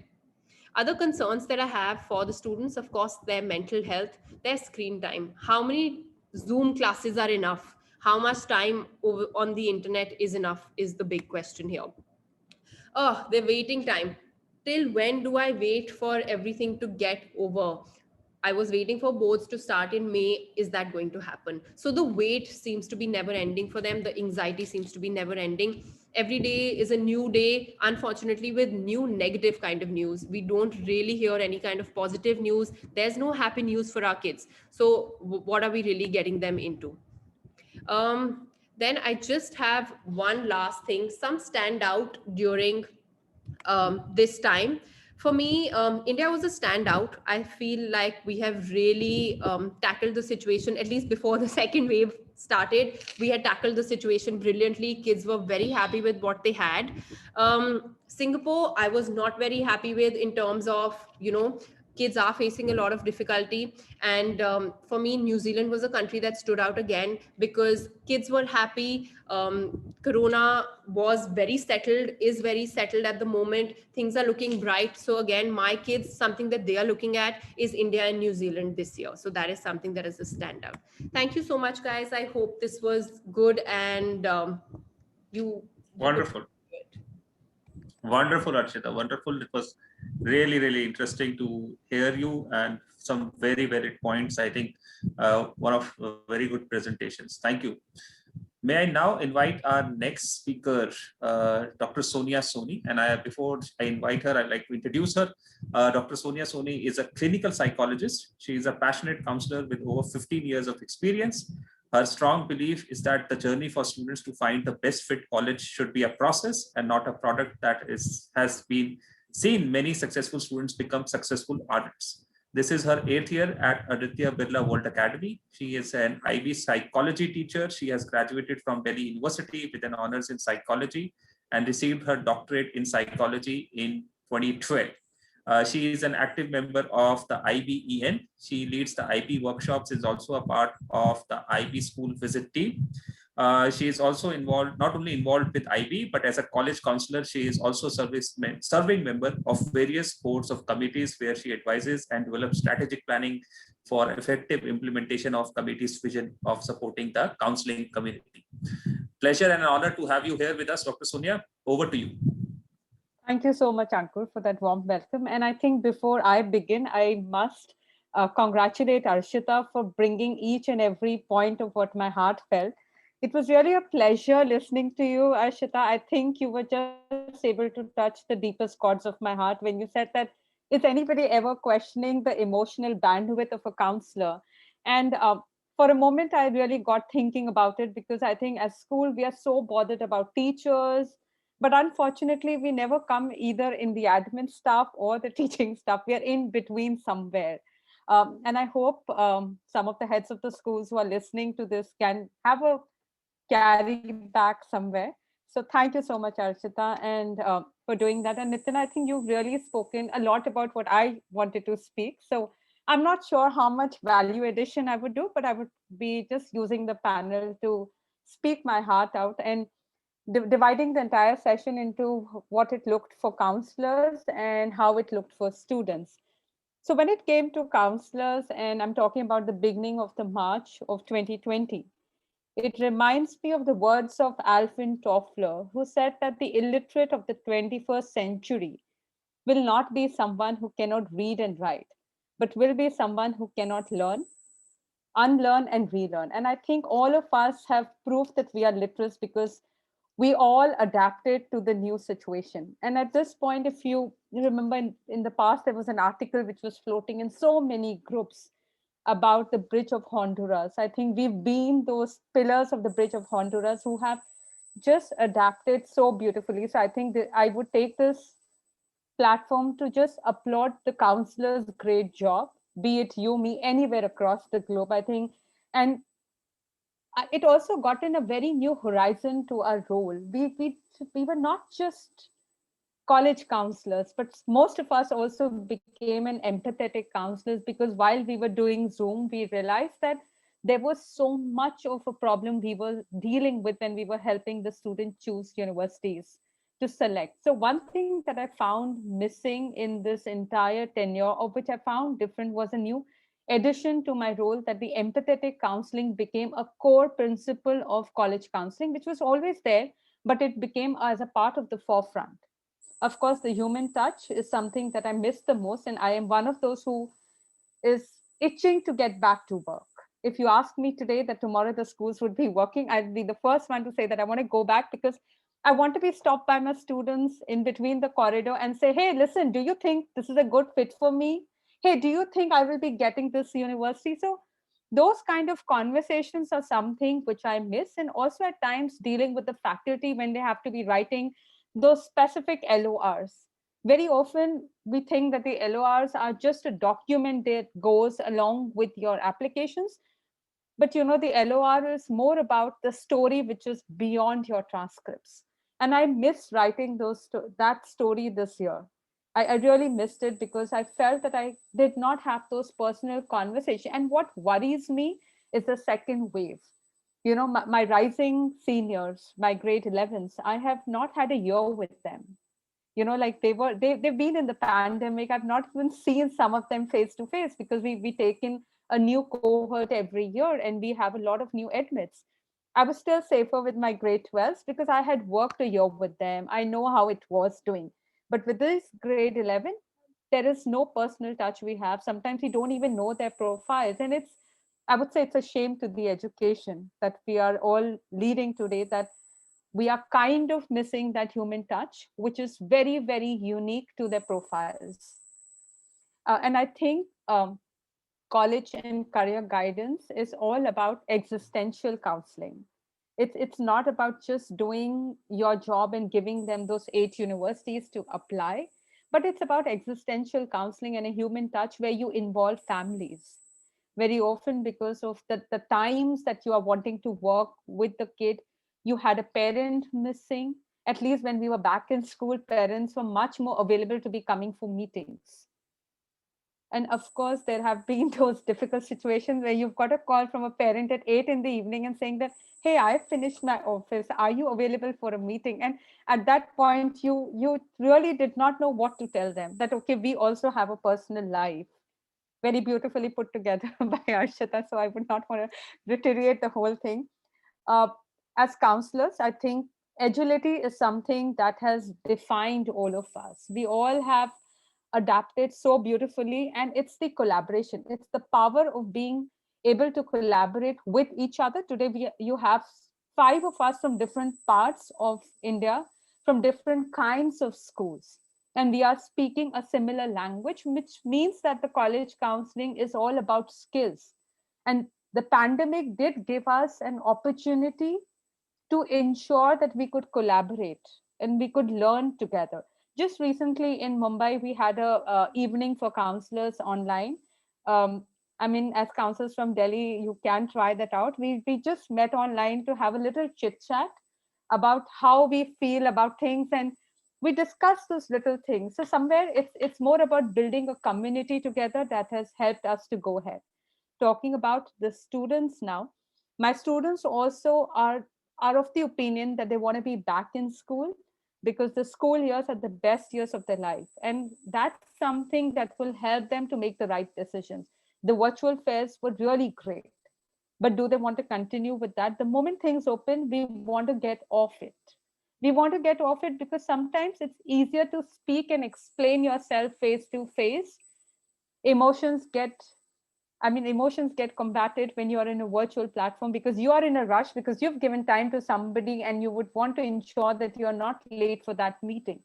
Other concerns that I have for the students, of course, their mental health, their screen time. How many Zoom classes are enough? How much time over on the internet is enough is the big question here. Oh, the waiting time. Till when do I wait for everything to get over? I was waiting for boards to start in May. Is that going to happen? So the wait seems to be never ending for them. The anxiety seems to be never ending. Every day is a new day, unfortunately, with new negative kind of news. We don't really hear any kind of positive news. There's no happy news for our kids. So what are we really getting them into? Then I just have one last thing. Some stand out during this time. For me, India was a standout. I feel like we have really tackled the situation, at least before the second wave started. We had tackled the situation brilliantly. Kids were very happy with what they had. Singapore, I was not very happy with in terms of, kids are facing a lot of difficulty. And for me, New Zealand was a country that stood out again, because kids were happy. Corona was very settled, is very settled at the moment. Things are looking bright. So again, my kids, something that they are looking at is India and New Zealand this year. So that is something that is a standout. Thank you so much, guys. I hope this was good, and you. Wonderful. Wonderful, Arshita. Wonderful. It was really, really interesting to hear you, and some very valid points. I think one of very good presentations. Thank you. May I now invite our next speaker, Dr. Sonia Soni. And before I invite her, I'd like to introduce her. Dr. Sonia Soni is a clinical psychologist. She is a passionate counselor with over 15 years of experience. Her strong belief is that the journey for students to find the best fit college should be a process and not a product that has been seen many successful students become successful artists. This is her 8th year at Aditya Birla World Academy. She is an IB psychology teacher. She has graduated from Delhi University with an honors in psychology and received her doctorate in psychology in 2012. She is an active member of the IBEN. She leads the IB workshops, is also a part of the IB school visit team. She is also involved, not only involved with IB, but as a college counselor, she is also serving member of various boards of committees where she advises and develops strategic planning for effective implementation of committee's vision of supporting the counseling community. Pleasure and an honor to have you here with us, Dr. Sonia. Over to you. Thank you so much, Ankur, for that warm welcome. And I think before I begin, I must congratulate Arshita for bringing each and every point of what my heart felt. It was really a pleasure listening to you, Arshita. I think you were just able to touch the deepest chords of my heart when you said that, is anybody ever questioning the emotional bandwidth of a counselor? And for a moment, I really got thinking about it, because I think as school, we are so bothered about teachers, but unfortunately, we never come either in the admin staff or the teaching staff. We are in between somewhere. And I hope some of the heads of the schools who are listening to this can have a carry back somewhere. So thank you so much, Arshita, and for doing that. And Nitin, I think you've really spoken a lot about what I wanted to speak. So I'm not sure how much value addition I would do, but I would be just using the panel to speak my heart out and dividing the entire session into what it looked for counselors and how it looked for students. So when it came to counselors, and I'm talking about the beginning of the March of 2020, it reminds me of the words of Alvin Toffler, who said that the illiterate of the 21st century will not be someone who cannot read and write, but will be someone who cannot learn, unlearn, and relearn. And I think all of us have proof that we are literate because we all adapted to the new situation. And at this point, if you remember, in the past, there was an article which was floating in so many groups about the Bridge of Honduras. I think we've been those pillars of the Bridge of Honduras who have just adapted so beautifully. So I think that I would take this platform to just applaud the counselors' great job, be it you, me, anywhere across the globe, I think. And it also got in a very new horizon to our role. We were not just college counselors, but most of us also became an empathetic counselors, because while we were doing Zoom, we realized that there was so much of a problem we were dealing with when we were helping the student choose universities to select. So one thing that I found missing in this entire tenure, of which I found different, was a new addition to my role, that the empathetic counseling became a core principle of college counseling, which was always there, but it became as a part of the forefront. Of course, the human touch is something that I miss the most, and I am one of those who is itching to get back to work. If you ask me today that tomorrow the schools would be working, I'd be the first one to say that I want to go back, because I want to be stopped by my students in between the corridor and say, hey, listen, do you think this is a good fit for me? Hey, do you think I will be getting this university? So those kind of conversations are something which I miss. And also at times dealing with the faculty when they have to be writing those specific LORs. Very often we think that the LORs are just a document that goes along with your applications. But you know, the LOR is more about the story which is beyond your transcripts. And I miss writing that story this year. I really missed it, because I felt that I did not have those personal conversations. And what worries me is the second wave. You know, my rising seniors, my grade 11s, I have not had a year with them. You know, like they've been in the pandemic. I've not even seen some of them face to face, because we take in a new cohort every year and we have a lot of new admits. I was still safer with my grade 12s because I had worked a year with them. I know how it was doing. But with this grade 11, there is no personal touch we have. Sometimes we don't even know their profiles. And I would say it's a shame to the education that we are all leading today, that we are kind of missing that human touch, which is very, very unique to their profiles. And I think college and career guidance is all about existential counseling. It's not about just doing your job and giving them those 8 universities to apply, but it's about existential counseling and a human touch where you involve families. Very often, because of the times that you are wanting to work with the kid, you had a parent missing, At least when we were back in school, parents were much more available to be coming for meetings. And of course, there have been those difficult situations where you've got a call from a parent at 8 in the evening and saying that, hey, I finished my office. Are you available for a meeting? And at that point, you really did not know what to tell them, that, okay, we also have a personal life. Very beautifully put together by Arshita. So I would not want to reiterate the whole thing. Uh, as counselors, I think agility is something that has defined all of us. We all have adapted so beautifully, and it's the collaboration, it's the power of being able to collaborate with each other. Today you have 5 of us from different parts of India, from different kinds of schools, and we are speaking a similar language, which means that the college counseling is all about skills. And the pandemic did give us an opportunity to ensure that we could collaborate and we could learn together. Just recently in Mumbai, we had a evening for counselors online. Um, I mean, as counselors from Delhi, you can try that out. We just met online to have a little chit chat about how we feel about things, and we discussed those little things. So somewhere it's more about building a community together that has helped us to go ahead. Talking about the students now, my students also are of the opinion that they want to be back in school, because the school years are the best years of their life, and that's something that will help them to make the right decisions. The virtual fairs were really great, but do they want to continue with that? The moment things open, we want to get off it. We want to get off it because sometimes it's easier to speak and explain yourself face to face. Emotions get emotions get combated when you are in a virtual platform, because you are in a rush, because you've given time to somebody and you would want to ensure that you are not late for that meeting.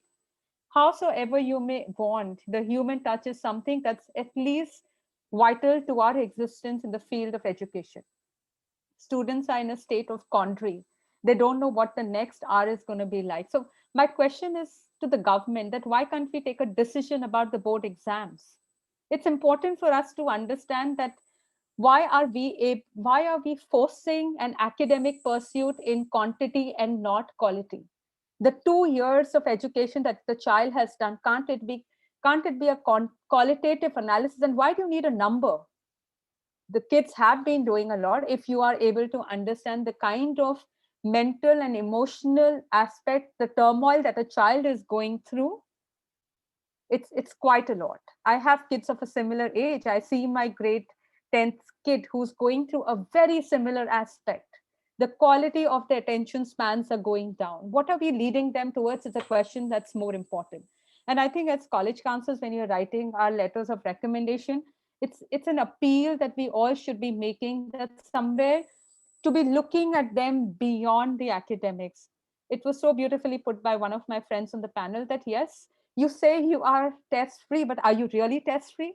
Howsoever you may want, the human touch is something that's at least vital to our existence in the field of education. Students are in a state of quandary. They don't know what the next hour is going to be like. So my question is to the government, that why can't we take a decision about the board exams? It's important for us to understand that why are we forcing an academic pursuit in quantity and not quality? The 2 years of education that the child has done, can't it be a qualitative analysis? And why do you need a number? The kids have been doing a lot. If you are able to understand the kind of mental and emotional aspect, the turmoil that a child is going through, it's quite a lot. I have kids of a similar age. I see my grade 10th kid who's going through a very similar aspect. The quality of the attention spans are going down. What are we leading them towards is a question that's more important. And I think as college counselors, when you're writing our letters of recommendation, it's an appeal that we all should be making, that somewhere to be looking at them beyond the academics. It was so beautifully put by one of my friends on the panel that, yes, you say you are test free, but are you really test free?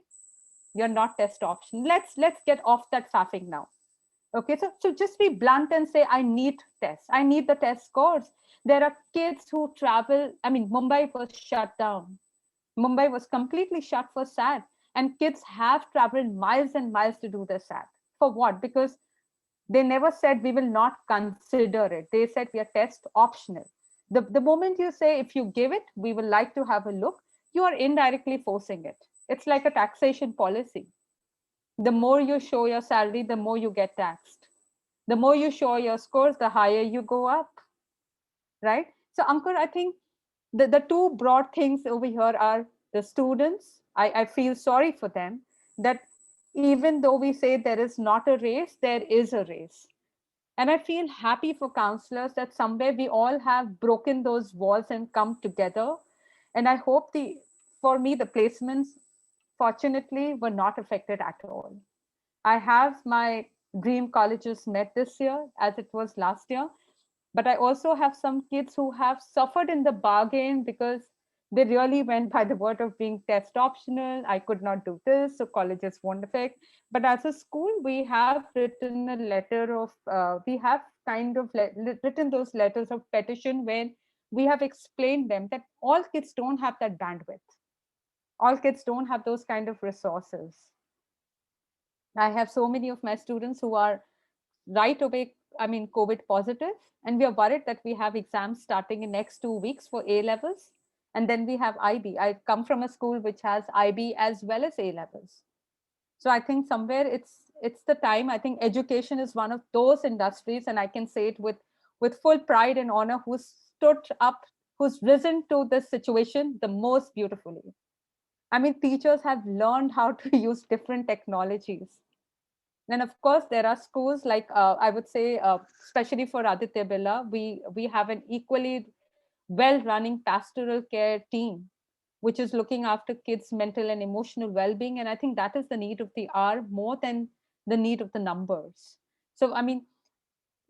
You're not test option. Let's get off that faffing now. Okay, so just be blunt and say, I need tests. I need the test scores. There are kids who travel. I mean, Mumbai was shut down. Mumbai was completely shut for SAT, and kids have traveled miles and miles to do the SAT. For what? Because they never said we will not consider it. They said we are test optional. The moment you say, if you give it, we will like to have a look, you are indirectly forcing it. It's like a taxation policy. The more you show your salary, the more you get taxed. The more you show your scores, the higher you go up, right? So Ankur, I think the two broad things over here are the students. I feel sorry for them, that even though we say there is not a race, there is a race. And I feel happy for counselors that somewhere we all have broken those walls and come together. And I hope for me, the placements, fortunately, were not affected at all. I have my dream colleges met this year as it was last year. But I also have some kids who have suffered in the bargain because they really went by the word of being test optional. I could not do this, so colleges won't affect. But as a school, we have written a letter of, we have kind of written those letters of petition where we have explained them that all kids don't have that bandwidth. All kids don't have those kind of resources. I have so many of my students who are right away COVID positive, and we are worried that we have exams starting in next 2 weeks for A levels, and then we have IB. I come from a school which has IB as well as A levels. So I think somewhere it's the time. I think education is one of those industries, and I can say it with full pride and honor, who's stood up, who's risen to this situation the most beautifully. I mean, teachers have learned how to use different technologies. And of course, there are schools like I would say, especially for Aditya Birla, we have an equally well-running pastoral care team, which is looking after kids' mental and emotional well-being. And I think that is the need of the hour more than the need of the numbers. So I mean,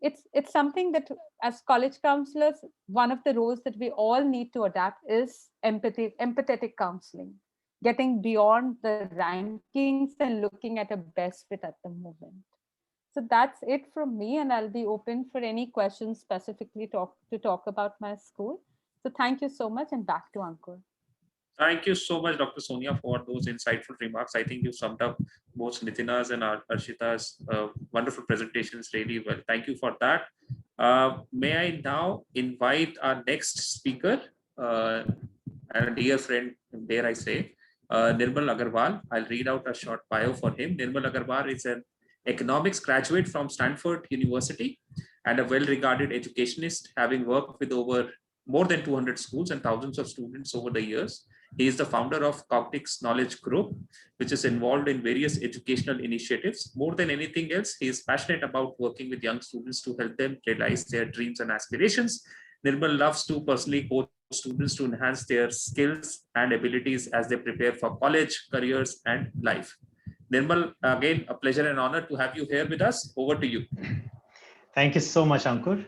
it's something that as college counselors, one of the roles that we all need to adapt is empathetic counseling, getting beyond the rankings and looking at a best fit at the moment. So that's it from me, and I'll be open for any questions specifically to talk about my school. So thank you so much, and back to Ankur. Thank you so much, Dr. Sonia, for those insightful remarks. I think you summed up both Nitina's and Arshita's wonderful presentations really well. Thank you for that. May I now invite our next speaker, and a dear friend, dare I say, Nirmal Agarwal. I'll read out a short bio for him. Nirmal Agarwal is an economics graduate from Stanford University and a well-regarded educationist, having worked with over more than 200 schools and thousands of students over the years. He is the founder of Cognix Knowledge Group, which is involved in various educational initiatives. More than anything else, he is passionate about working with young students to help them realize their dreams and aspirations. Nirmal loves to personally coach students to enhance their skills and abilities as they prepare for college, careers, and life. Nirmal, again, a pleasure and honor to have you here with us. Over to you. Thank you so much, Ankur.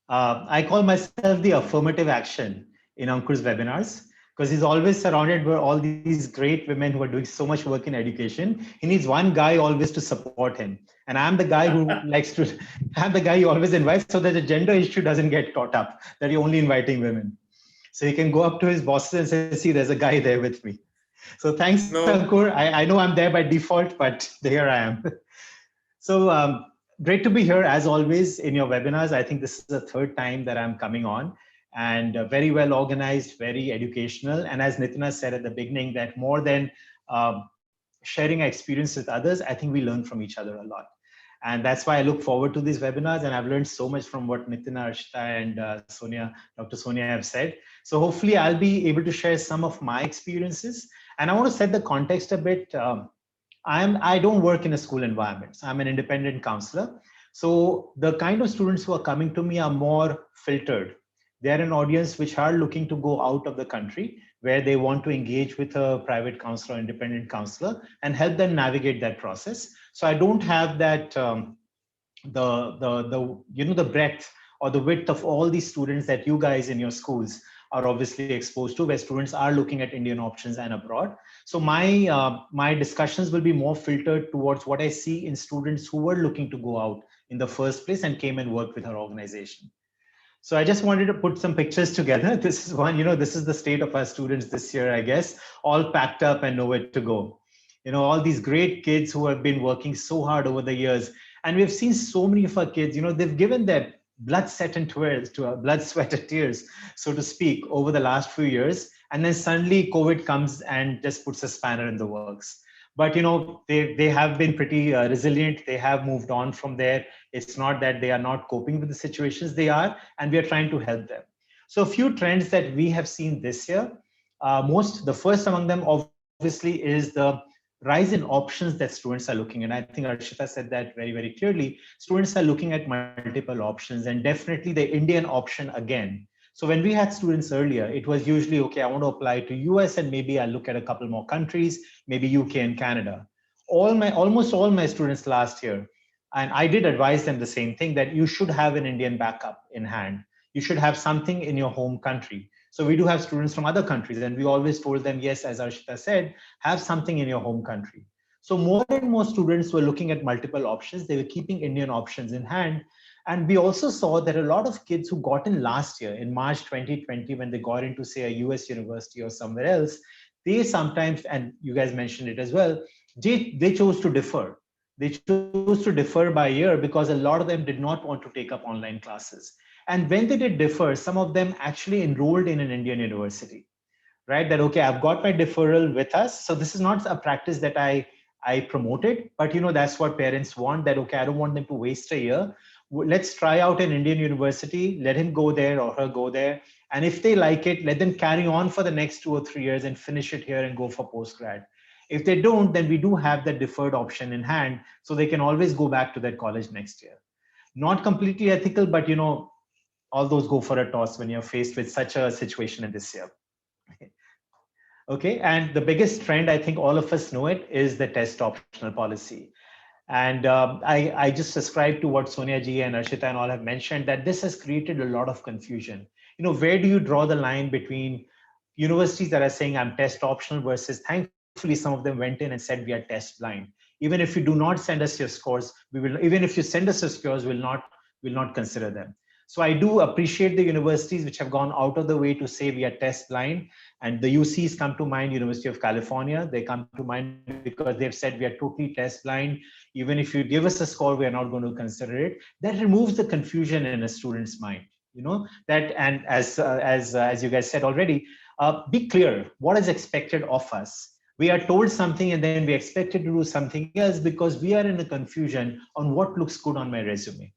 I call myself the affirmative action in Ankur's webinars, because he's always surrounded by all these great women who are doing so much work in education. He needs one guy always to support him. And I'm the guy who I'm the guy he always invites, so that the gender issue doesn't get caught up, that you're only inviting women. So he can go up to his bosses and say, see, there's a guy there with me. So thanks, Ankur. I know I'm there by default, but here I am. So great to be here as always in your webinars. I think this is the third time that I'm coming on, and very well organized, very educational. And as Nitina said at the beginning, that more than sharing our experience with others, I think we learn from each other a lot. And that's why I look forward to these webinars, and I've learned so much from what Nitina, Arshita, and Sonia, Dr. Sonia have said. So hopefully I'll be able to share some of my experiences. And I want to set the context a bit. I don't work in a school environment. So I'm an independent counselor. So the kind of students who are coming to me are more filtered. They're an audience which are looking to go out of the country, where they want to engage with a private counselor, independent counselor, and help them navigate that process. So I don't have that the breadth or the width of all these students that you guys in your schools are obviously exposed to, where students are looking at Indian options and abroad. So my discussions will be more filtered towards what I see in students who were looking to go out in the first place and came and worked with our organization. So I just wanted to put some pictures together. This is one, this is the state of our students this year, I guess, all packed up and nowhere to go. All these great kids who have been working so hard over the years. And we've seen so many of our kids, they've given their blood, sweat, and tears, so to speak, over the last few years. And then suddenly COVID comes and just puts a spanner in the works. But they have been pretty resilient. They have moved on from there. It's not that they are not coping with the situations, they are, and we are trying to help them. So a few trends that we have seen this year, the first among them obviously is the rise in options that students are looking at. I think Arshita said that very, very clearly. Students are looking at multiple options, and definitely the Indian option again. So when we had students earlier, it was usually, okay, I want to apply to US and maybe I'll look at a couple more countries, maybe UK and Canada. Almost all my students last year, and I did advise them the same thing, that you should have an Indian backup in hand. You should have something in your home country. So we do have students from other countries, and we always told them, yes, as Arshita said, have something in your home country. So more and more students were looking at multiple options. They were keeping Indian options in hand. And we also saw that a lot of kids who got in last year, in March 2020, when they got into, say, a US university or somewhere else, they sometimes, and you guys mentioned it as well, they chose to defer. They chose to defer by a year because a lot of them did not want to take up online classes. And when they did defer, some of them actually enrolled in an Indian university, right? That, okay, I've got my deferral with us. So this is not a practice that I promoted, but that's what parents want, that, okay, I don't want them to waste a year. Let's try out an Indian university, let him go there or her go there. And if they like it, let them carry on for the next 2 or 3 years and finish it here and go for postgrad. If they don't, then we do have the deferred option in hand, so they can always go back to their college next year. Not completely ethical, but all those go for a toss when you're faced with such a situation in this year. Okay, and the biggest trend, I think all of us know it, is the test optional policy. And I just subscribe to what Sonia ji and Arshita and all have mentioned, that this has created a lot of confusion. Where do you draw the line between universities that are saying I'm test optional versus, thankfully, some of them went in and said we are test blind. Even if you do not send us your scores, we will. Even if you send us your scores, we'll not consider them. So I do appreciate the universities which have gone out of the way to say we are test blind. And the UCs come to mind, University of California, they come to mind because they've said we are totally test blind. Even if you give us a score, we are not going to consider it. That removes the confusion in a student's mind. That, and as you guys said already, be clear what is expected of us. We are told something and then we expected to do something else because we are in a confusion on what looks good on my resume.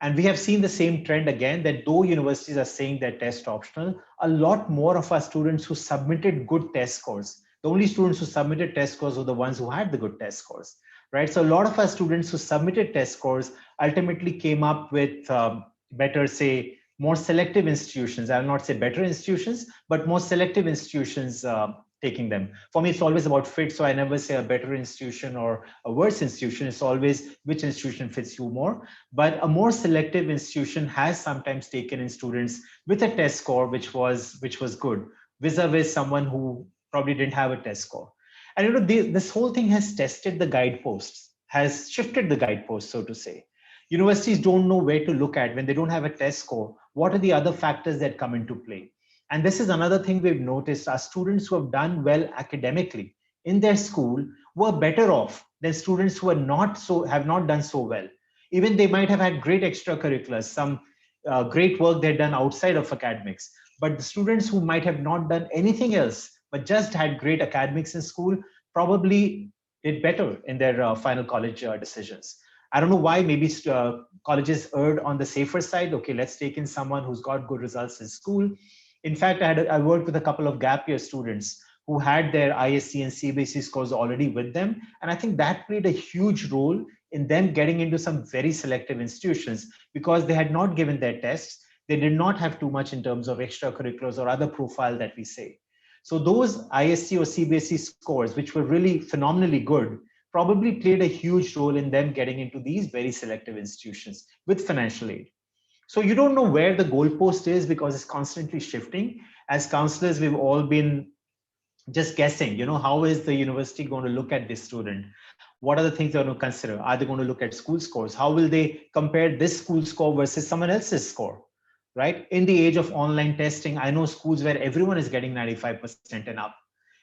And we have seen the same trend again, that though universities are saying they're test optional, a lot more of our students who submitted good test scores, the only students who submitted test scores were the ones who had the good test scores, right? So a lot of our students who submitted test scores ultimately came up with better, say, more selective institutions. I'll not say better institutions, but more selective institutions taking them. For me, it's always about fit. So I never say a better institution or a worse institution. It's always which institution fits you more. But a more selective institution has sometimes taken in students with a test score which was good, vis-a-vis someone who probably didn't have a test score. And this whole thing has tested the guideposts, has shifted the guideposts, so to say. Universities don't know where to look at when they don't have a test score. What are the other factors that come into play? And this is another thing we've noticed. Our students who have done well academically in their school were better off than students who have not done so well. Even they might have had great extracurriculars, some great work they've done outside of academics. But the students who might have not done anything else, but just had great academics in school, probably did better in their final college decisions. I don't know why. Maybe colleges erred on the safer side. Okay, let's take in someone who's got good results in school. In fact, I worked with a couple of gap year students who had their ISC and CBSE scores already with them. And I think that played a huge role in them getting into some very selective institutions because they had not given their tests. They did not have too much in terms of extracurriculars or other profile that we say. So those ISC or CBSE scores, which were really phenomenally good, probably played a huge role in them getting into these very selective institutions with financial aid. So you don't know where the goalpost is because it's constantly shifting. As counselors, we've all been just guessing, how is the university going to look at this student? What are the things they're going to consider? Are they going to look at school scores? How will they compare this school score versus someone else's score, right? In the age of online testing, I know schools where everyone is getting 95% and up,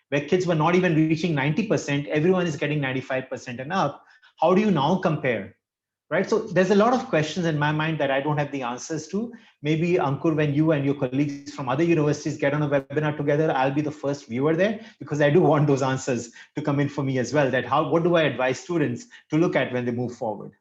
where kids were not even reaching 90%, everyone is getting 95% and up. How do you now compare? Right. So there's a lot of questions in my mind that I don't have the answers to. Maybe Ankur, when you and your colleagues from other universities get on a webinar together, I'll be the first viewer there because I do want those answers to come in for me as well. That what do I advise students to look at when they move forward?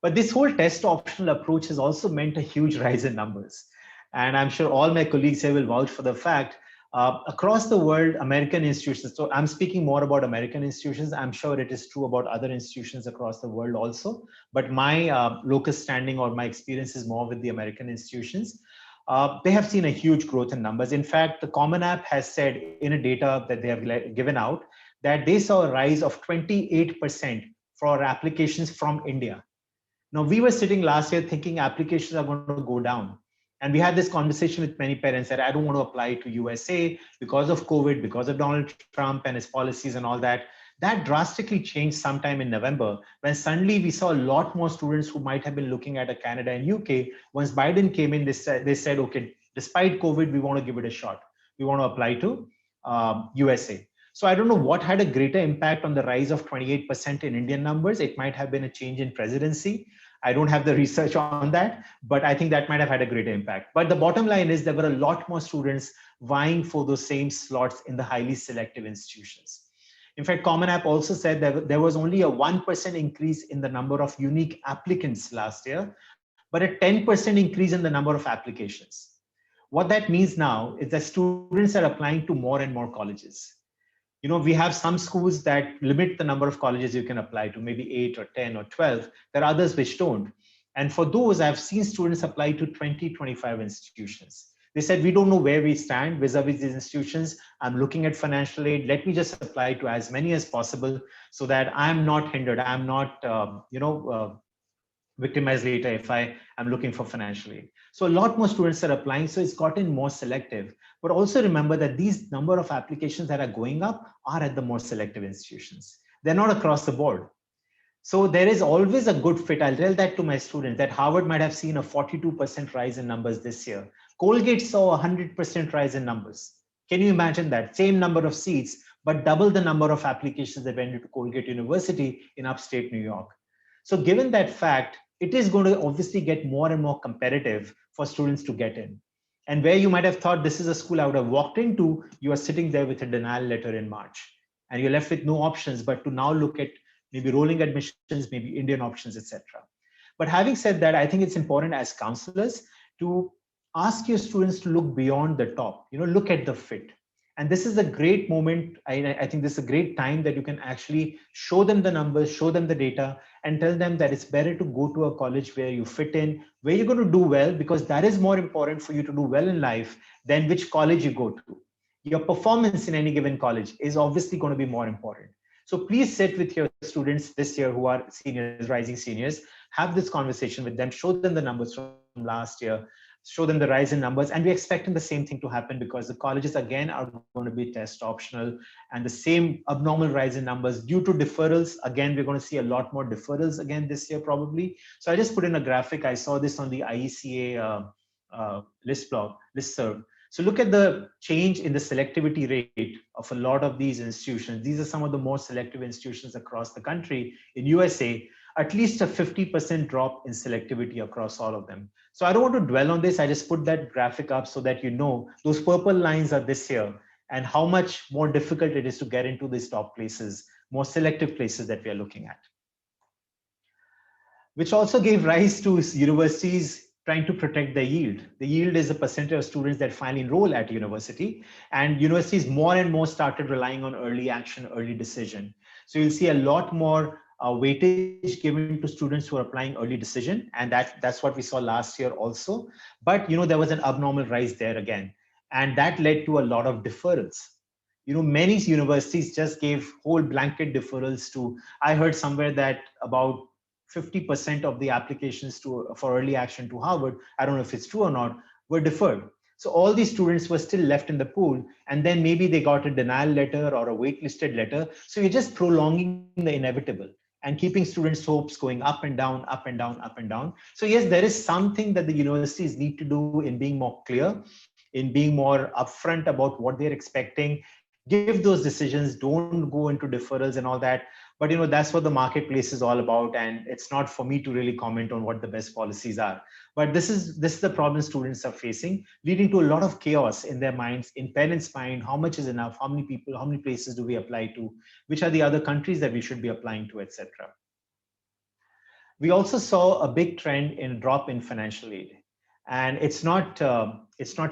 But this whole test optional approach has also meant a huge rise in numbers. And I'm sure all my colleagues here will vouch for the fact across the world, American institutions, so I'm speaking more about American institutions. I'm sure it is true about other institutions across the world also. But my locus standing or my experience is more with the American institutions. They have seen a huge growth in numbers. In fact, the Common App has said in a data that they have given out that they saw a rise of 28% for applications from India. Now, we were sitting last year thinking applications are going to go down. And we had this conversation with many parents that I don't want to apply to USA because of COVID, because of Donald Trump and his policies and all that. That drastically changed sometime in November when suddenly we saw a lot more students who might have been looking at a Canada and UK. Once Biden came in, they said, okay, despite COVID, we want to give it a shot. We want to apply to USA. So I don't know what had a greater impact on the rise of 28% in Indian numbers. It might have been a change in presidency. I don't have the research on that, but I think that might have had a greater impact. But the bottom line is there were a lot more students vying for those same slots in the highly selective institutions. In fact, Common App also said that there was only a 1% increase in the number of unique applicants last year, but a 10% increase in the number of applications. What that means now is that students are applying to more and more colleges. You know, we have some schools that limit the number of colleges you can apply to, maybe 8 or 10 or 12. There are others which don't. And for those, I've seen students apply to 20, 25 institutions. They said, we don't know where we stand vis-a-vis these institutions. I'm looking at financial aid. Let me just apply to as many as possible so that I'm not hindered. I'm not, victimized later if I am looking for financial aid. So a lot more students are applying. So it's gotten more selective. But also remember that these number of applications that are going up are at the more selective institutions. They're not across the board. So there is always a good fit. I'll tell that to my students that Harvard might have seen a 42% rise in numbers this year. Colgate saw a 100% rise in numbers. Can you imagine that? Same number of seats, but double the number of applications that went into Colgate University in upstate New York. So given that fact, it is going to obviously get more and more competitive for students to get in. And where you might have thought this is a school I would have walked into, you are sitting there with a denial letter in March and you're left with no options, but to now look at maybe rolling admissions, maybe Indian options, etc. But having said that, I think it's important as counselors to ask your students to look beyond the top, look at the fit. And this is a great moment. I think this is a great time that you can actually show them the numbers, show them the data, and tell them that it's better to go to a college where you fit in, where you're going to do well, because that is more important for you to do well in life than which college you go to. Your performance in any given college is obviously going to be more important. So please sit with your students this year who are seniors, rising seniors, have this conversation with them, show them the numbers from last year, show them the rise in numbers, and we're expecting the same thing to happen because the colleges again are going to be test optional, and the same abnormal rise in numbers due to deferrals. Again, we're going to see a lot more deferrals again this year probably. So I just put in a graphic. I saw this on the IECA listserv. So look at the change in the selectivity rate of a lot of these institutions. These are some of the more selective institutions across the country. In USA, at least a 50% drop in selectivity across all of them. So I don't want to dwell on this. I just put that graphic up so that you know those purple lines are this year and how much more difficult it is to get into these top places, more selective places that we are looking at. Which also gave rise to universities trying to protect their yield. The yield is a percentage of students that finally enroll at university, and universities more and more started relying on early action, early decision. So you'll see a lot more weightage given to students who are applying early decision, and that's what we saw last year also. But there was an abnormal rise there again, and that led to a lot of deferrals. Many universities just gave whole blanket deferrals to. I heard somewhere that about 50% of the applications for early action to Harvard, I don't know if it's true or not, were deferred. So all these students were still left in the pool, and then maybe they got a denial letter or a waitlisted letter. So you're just prolonging the inevitable and keeping students' hopes going up and down, up and down, up and down. So yes, there is something that the universities need to do in being more clear, in being more upfront about what they're expecting, give those decisions, don't go into deferrals and all that. But that's what the marketplace is all about, and it's not for me to really comment on what the best policies are. But this is the problem students are facing, leading to a lot of chaos in their minds, in parents' mind. How much is enough? How many people? How many places do we apply to? Which are the other countries that we should be applying to, etc. We also saw a big trend in drop in financial aid, and it's not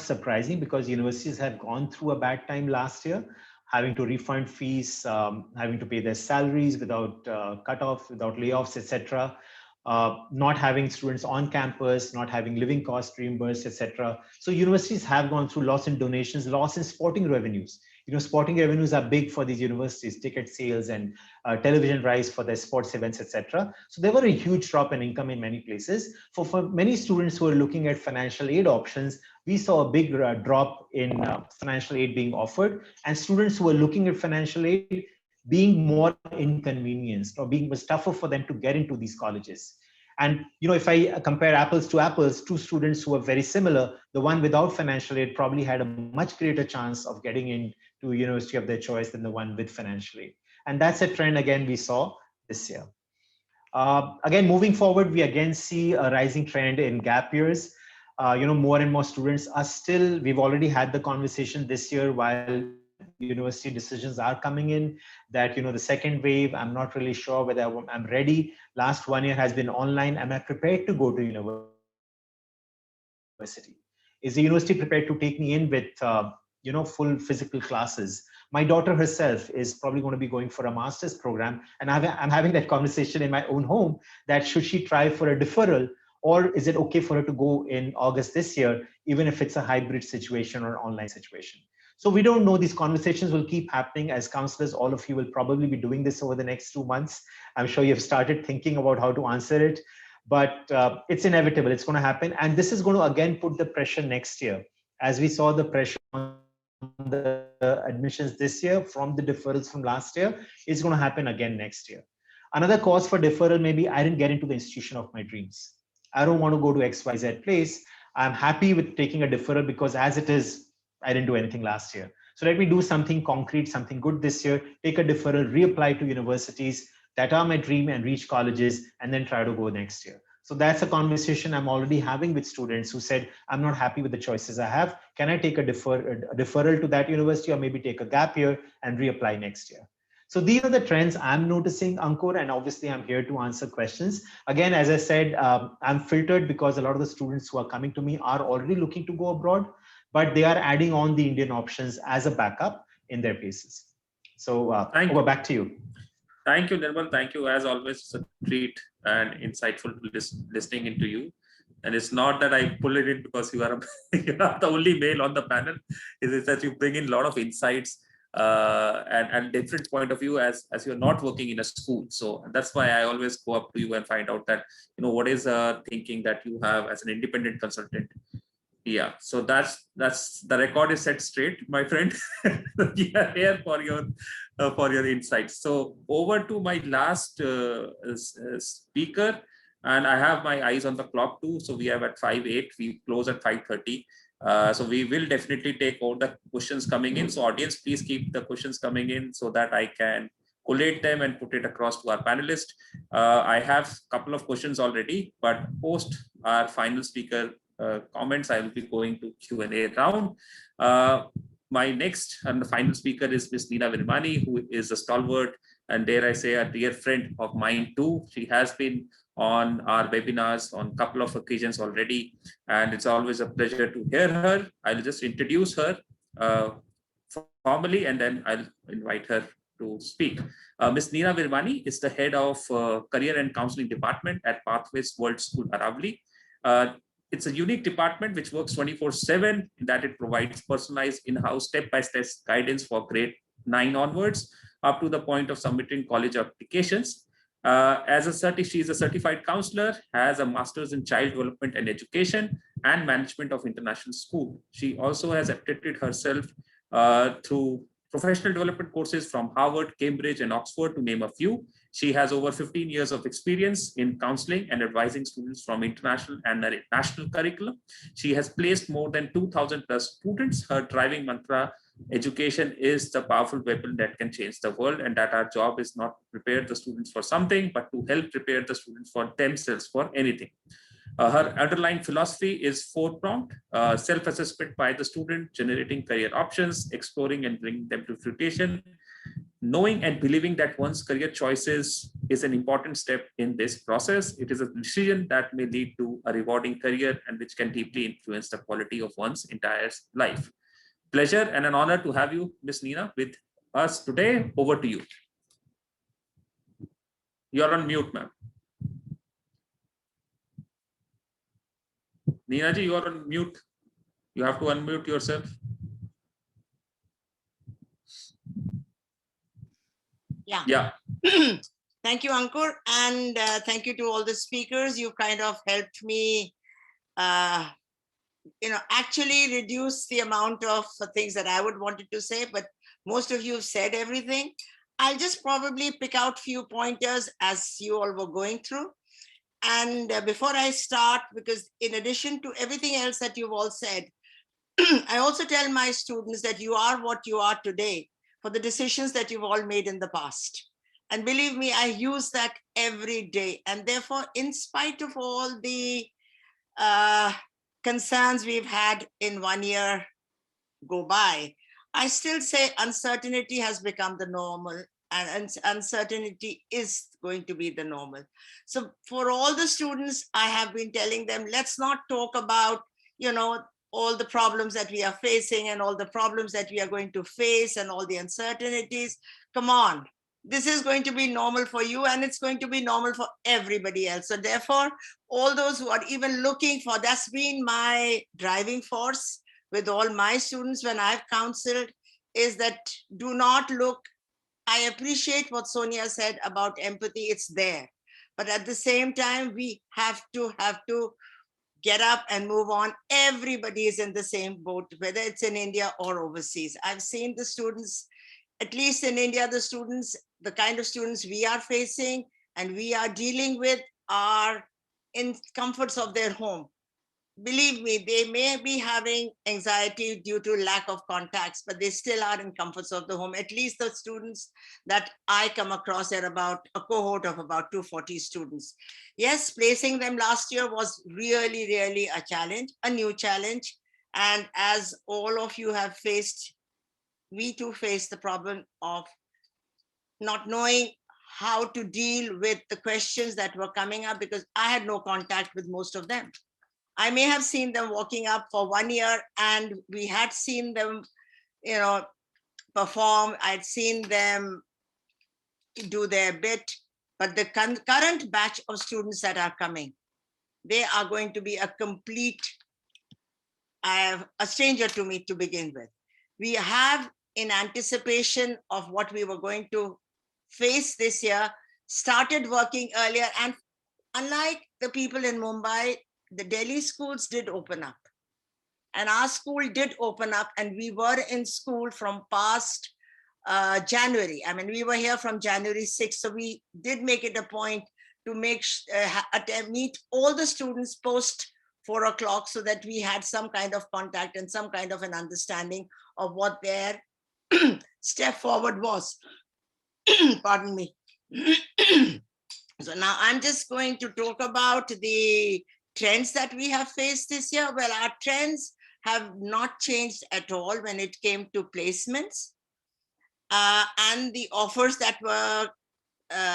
surprising because universities have gone through a bad time last year, having to refund fees, having to pay their salaries without cutoff, without layoffs, etc. Not having students on campus, not having living costs reimbursed, etc. So universities have gone through loss in donations, loss in sporting revenues. Sporting revenues are big for these universities, ticket sales and television rights for their sports events, etc. So there were a huge drop in income in many places. For many students who are looking at financial aid options, we saw a big drop in financial aid being offered, and students who were looking at financial aid being more inconvenienced or was tougher for them to get into these colleges. And if I compare apples to apples, two students who are very similar, the one without financial aid probably had a much greater chance of getting into university of their choice than the one with financial aid. And that's a trend again we saw this year. Again, moving forward, we again see a rising trend in gap years. More and more students are still, we've already had the conversation this year while university decisions are coming in, that, the second wave, I'm not really sure whether I'm ready. Last 1 year has been online. Am I prepared to go to university? Is the university prepared to take me in with, full physical classes? My daughter herself is probably going to be going for a master's program. And I'm having that conversation in my own home, that should she try for a deferral, or is it okay for her to go in August this year, even if it's a hybrid situation or an online situation? So we don't know. These conversations will keep happening. As counselors, all of you will probably be doing this over the next 2 months. I'm sure you've started thinking about how to answer it, but it's inevitable. It's going to happen. And this is going to again put the pressure next year. As we saw the pressure on the admissions this year from the deferrals from last year, it's going to happen again next year. Another cause for deferral may be, I didn't get into the institution of my dreams. I don't want to go to XYZ place. I'm happy with taking a deferral because as it is, I didn't do anything last year. So let me do something concrete, something good this year, take a deferral, reapply to universities that are my dream and reach colleges, and then try to go next year. So that's a conversation I'm already having with students who said, I'm not happy with the choices I have. Can I take a deferral to that university, or maybe take a gap year and reapply next year? So these are the trends I'm noticing, Ankur, and obviously I'm here to answer questions. Again, as I said, I'm filtered because a lot of the students who are coming to me are already looking to go abroad, but they are adding on the Indian options as a backup in their paces. So over back to you. Thank you, Nirmal. Thank you. As always, it's a treat and insightful listening into you. And it's not that I pull it in because you are the only male on the panel. It is that you bring in a lot of insights and different point of view as you're not working in a school. So that's why I always go up to you and find out that, what is thinking that you have as an independent consultant. Yeah, so that's the record is set straight, my friend. We are here for your insights. So over to my last speaker, and I have my eyes on the clock too. So we have at 5:08. We close at 5:30. So we will definitely take all the questions coming in. So audience, please keep the questions coming in so that I can collate them and put it across to our panelists. I have a couple of questions already, but post our final speaker comments, I will be going to Q&A round. My next and the final speaker is Ms. Neena Virmani, who is a stalwart and, dare I say, a dear friend of mine too. She has been on our webinars on a couple of occasions already, and it's always a pleasure to hear her. I'll just introduce her formally, and then I'll invite her to speak. Ms. Neena Virmani is the head of Career and Counseling Department at Pathways World School, Aravali. It's a unique department which works 24/7 in that it provides personalized in-house step-by-step guidance for grade 9 onwards up to the point of submitting college applications. She is a certified counselor, has a master's in child development and education and management of international school. She also has accredited herself through professional development courses from Harvard, Cambridge, and Oxford, to name a few. She has over 15 years of experience in counseling and advising students from international and national curriculum. She has placed more than 2,000 plus students. Her driving mantra, education is the powerful weapon that can change the world, and that our job is not to prepare the students for something, but to help prepare the students for themselves for anything. Her underlying philosophy is four-pronged: self-assessment by the student, generating career options, exploring and bringing them to fruition, knowing and believing that one's career choices is an important step in this process. It is a decision that may lead to a rewarding career and which can deeply influence the quality of one's entire life. Pleasure and an honor to have you, Ms. Neena, with us today. Over to you. You're on mute, ma'am. Neena ji, you are on mute. You have to unmute yourself. Yeah. Thank you, Ankur, and thank you to all the speakers. You kind of helped me, actually reduce the amount of things that I would wanted to say, but most of you have said everything. I'll just probably pick out few pointers as you all were going through. And before I start, because in addition to everything else that you've all said, I also tell my students that you are what you are today for the decisions that you've all made in the past. And believe me, I use that every day. And therefore, in spite of all the concerns we've had in 1 year go by, I still say uncertainty has become the normal, and uncertainty is going to be the normal. So for all the students, I have been telling them, let's not talk about, all the problems that we are facing and all the problems that we are going to face and all the uncertainties. Come on, this is going to be normal for you, and it's going to be normal for everybody else. So therefore, all those who are even looking for, that's been my driving force with all my students when I've counseled, is that do not look. I appreciate what Sonia said about empathy, it's there. But at the same time, we have to get up and move on. Everybody is in the same boat, whether it's in India or overseas. I've seen the students, at least in India, the kind of students we are facing and we are dealing with are in comforts of their home. Believe me, they may be having anxiety due to lack of contacts, but they still are in comforts of the home. At least the students that I come across are about a cohort of about 240 students. Yes, placing them last year was really, really a challenge, a new challenge. And as all of you have faced, we too faced the problem of not knowing how to deal with the questions that were coming up, because I had no contact with most of them. I may have seen them walking up for 1 year, and we had seen them, perform. I'd seen them do their bit, but the current batch of students that are coming, they are going to be a complete, a stranger to me to begin with. We have, in anticipation of what we were going to face this year, started working earlier. And unlike the people in Mumbai, the Delhi schools did open up, and our school did open up, and we were in school from past January. I mean, we were here from January 6th. So we did make it a point to meet all the students post 4 o'clock, so that we had some kind of contact and some kind of an understanding of what their step forward was. Pardon me. So now I'm just going to talk about the trends that we have faced this year. Well, our trends have not changed at all when it came to placements and the offers that were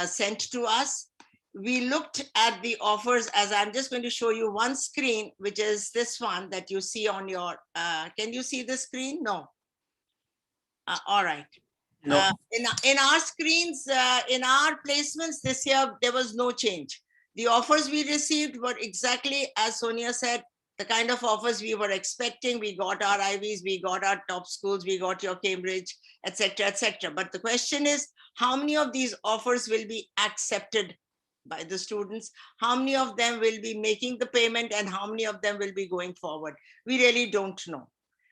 sent to us. We looked at the offers, as I'm just going to show you one screen, which is this one that you see on your, can you see the screen? No. All right. No. In our screens, in our placements this year, there was no change. The offers we received were exactly as Sonia said, the kind of offers we were expecting. We got our Ivies, we got our top schools, we got your Cambridge, etc., etc. But the question is, how many of these offers will be accepted by the students? How many of them will be making the payment, and how many of them will be going forward? We really don't know.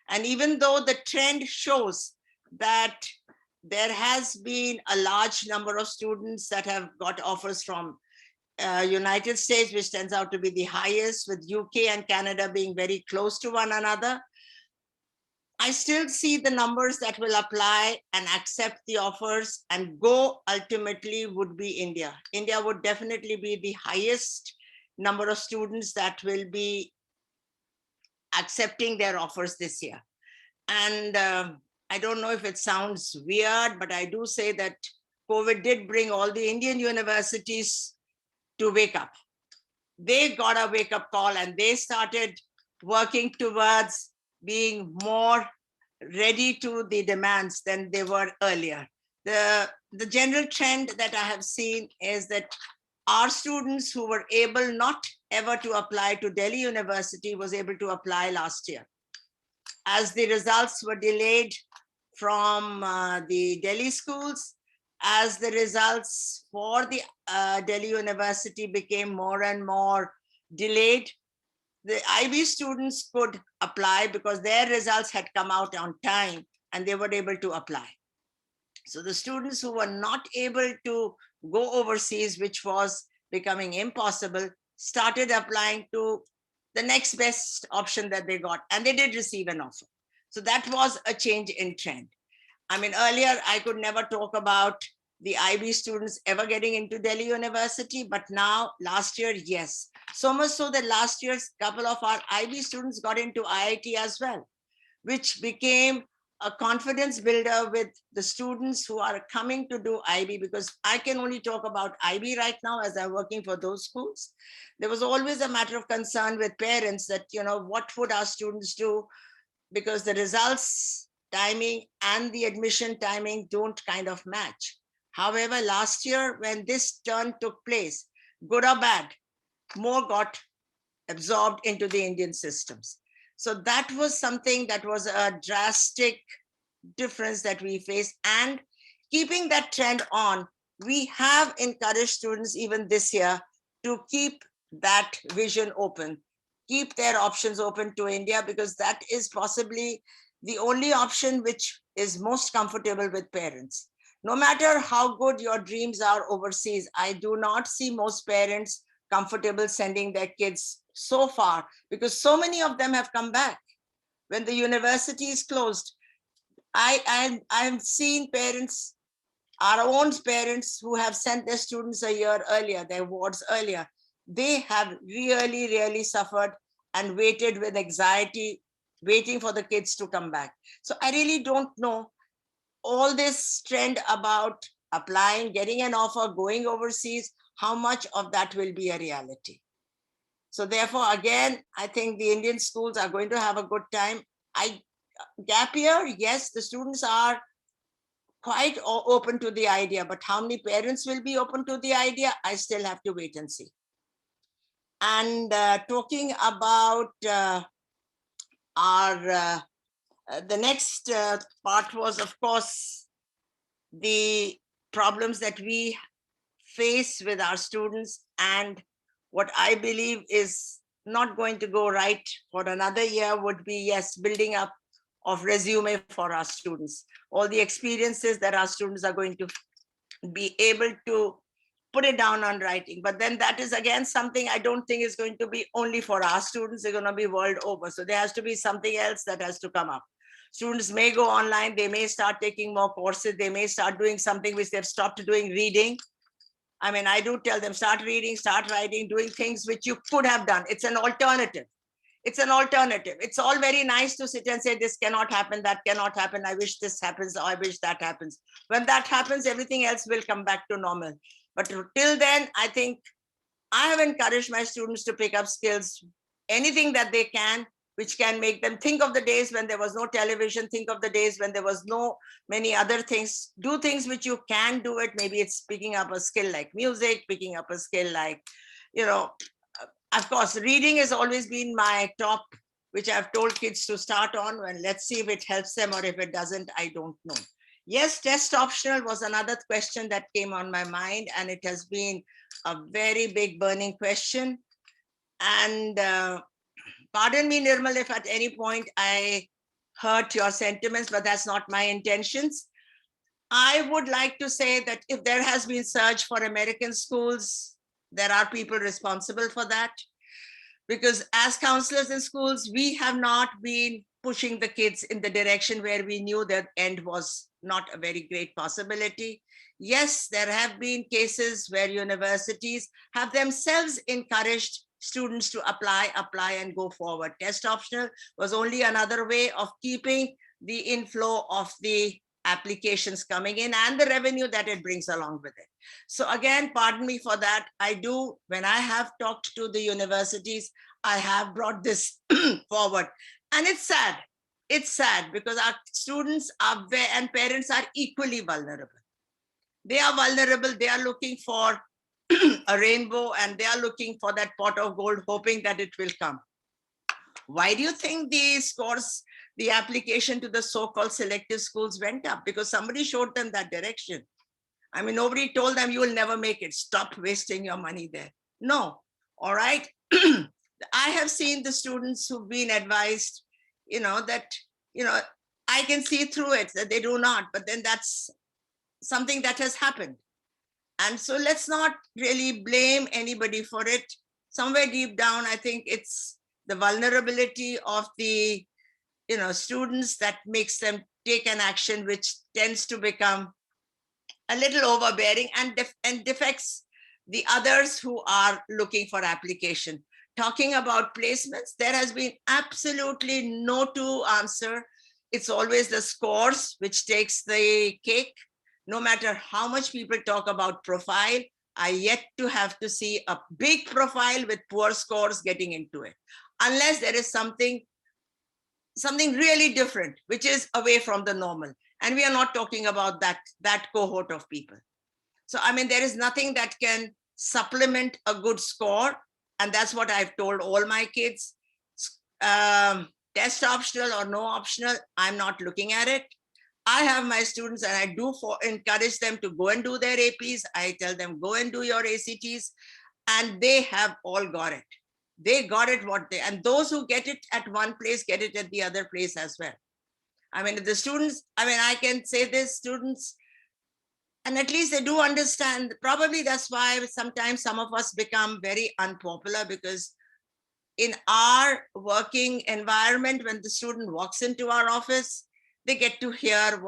And even though the trend shows that there has been a large number of students that have got offers from United States, which turns out to be the highest, with UK and Canada being very close to one another, I still see the numbers that will apply and accept the offers and go ultimately would be India. India would definitely be the highest number of students that will be accepting their offers this year. And I don't know if it sounds weird, but I do say that COVID did bring all the Indian universities to wake up. They got a wake-up call, and they started working towards being more ready to the demands than they were earlier. The general trend that I have seen is that our students who were able not ever to apply to Delhi University was able to apply last year. As the results were delayed from the Delhi schools, as the results for the Delhi University became more and more delayed, the IB students could apply because their results had come out on time and they were able to apply. So the students who were not able to go overseas, which was becoming impossible, started applying to the next best option that they got, and they did receive an offer. So that was a change in trend. I mean, earlier I could never talk about the IB students ever getting into Delhi University, but now last year, yes. So much so that last year's couple of our IB students got into IIT as well, which became a confidence builder with the students who are coming to do IB, because I can only talk about IB right now as I'm working for those schools. There was always a matter of concern with parents that, what would our students do, because the results timing and the admission timing don't kind of match. However, last year when this turn took place, good or bad, more got absorbed into the Indian systems. So that was something that was a drastic difference that we faced. And keeping that trend on, we have encouraged students even this year to keep that vision open, keep their options open to India, because that is possibly the only option which is most comfortable with parents. No matter how good your dreams are overseas, I do not see most parents comfortable sending their kids so far, because so many of them have come back. When the university is closed, I've seen parents, our own parents, who have sent their students a year earlier, their wards earlier. They have really, really suffered and waited with anxiety, waiting for the kids to come back. So I really don't know, all this trend about applying, getting an offer, going overseas, how much of that will be a reality. So therefore, again, I think the Indian schools are going to have a good time. Gap year, yes, the students are quite open to the idea, but how many parents will be open to the idea, I still have to wait and see. And talking about the next part was, of course, the problems that we face with our students, and what I believe is not going to go right for another year would be, yes, building up of resume for our students, all the experiences that our students are going to be able to put it down on writing. But then that is again something I don't think is going to be only for our students, they're going to be world over. So there has to be something else that has to come up. Students may go online, they may start taking more courses, they may start doing something which they've stopped doing, reading. I mean, I do tell them, start reading, start writing, doing things which you could have done. It's an alternative. It's an alternative. It's all very nice to sit and say, this cannot happen, that cannot happen. I wish this happens, or I wish that happens. When that happens, everything else will come back to normal. But till then, I think I have encouraged my students to pick up skills, anything that they can, which can make them think of the days when there was no television, think of the days when there was no many other things. Do things which you can do it. Maybe it's picking up a skill like music, picking up a skill like, of course, reading has always been my top, which I've told kids to start on, and let's see if it helps them, or if it doesn't, I don't know. Yes, test optional was another question that came on my mind, and it has been a very big burning question. And pardon me, Nirmal, if at any point I hurt your sentiments, but that's not my intentions. I would like to say that if there has been surge for American schools, there are people responsible for that. Because as counselors in schools, we have not been pushing the kids in the direction where we knew that end was not a very great possibility. Yes, there have been cases where universities have themselves encouraged students to apply and go forward. Test optional was only another way of keeping the inflow of the applications coming in and the revenue that it brings along with it. So again, pardon me for that. When I have talked to the universities, I have brought this forward. And it's sad. It's sad because our students are and parents are equally vulnerable. They are vulnerable. They are looking for a rainbow, and they are looking for that pot of gold, hoping that it will come. Why do you think the scores, the application to the so-called selective schools went up? Because somebody showed them that direction. I mean, nobody told them you will never make it. Stop wasting your money there. No. All right. I have seen the students who've been advised, that, I can see through it that they do not, but then that's something that has happened. And so let's not really blame anybody for it. somewhere deep down, I think it's the vulnerability of the students that makes them take an action which tends to become a little overbearing and defects the others who are looking for application. Talking about placements, there has been absolutely no two answer. It's always the scores which takes the cake. No matter how much people talk about profile, I yet to have to see a big profile with poor scores getting into it, unless there is something really different, which is away from the normal. And we are not talking about that cohort of people. So, I mean, there is nothing that can supplement a good score. And that's what I've told all my kids. Test optional or no optional, I'm not looking at it. I have my students and I do encourage them to go and do their APs. I tell them, go and do your ACTs. And they have all got it. They got it and those who get it at one place, get it at the other place as well. I mean, the students, I can say this, students, and at least they do understand. Probably that's why sometimes some of us become very unpopular, because in our working environment, when the student walks into our office, they get to hear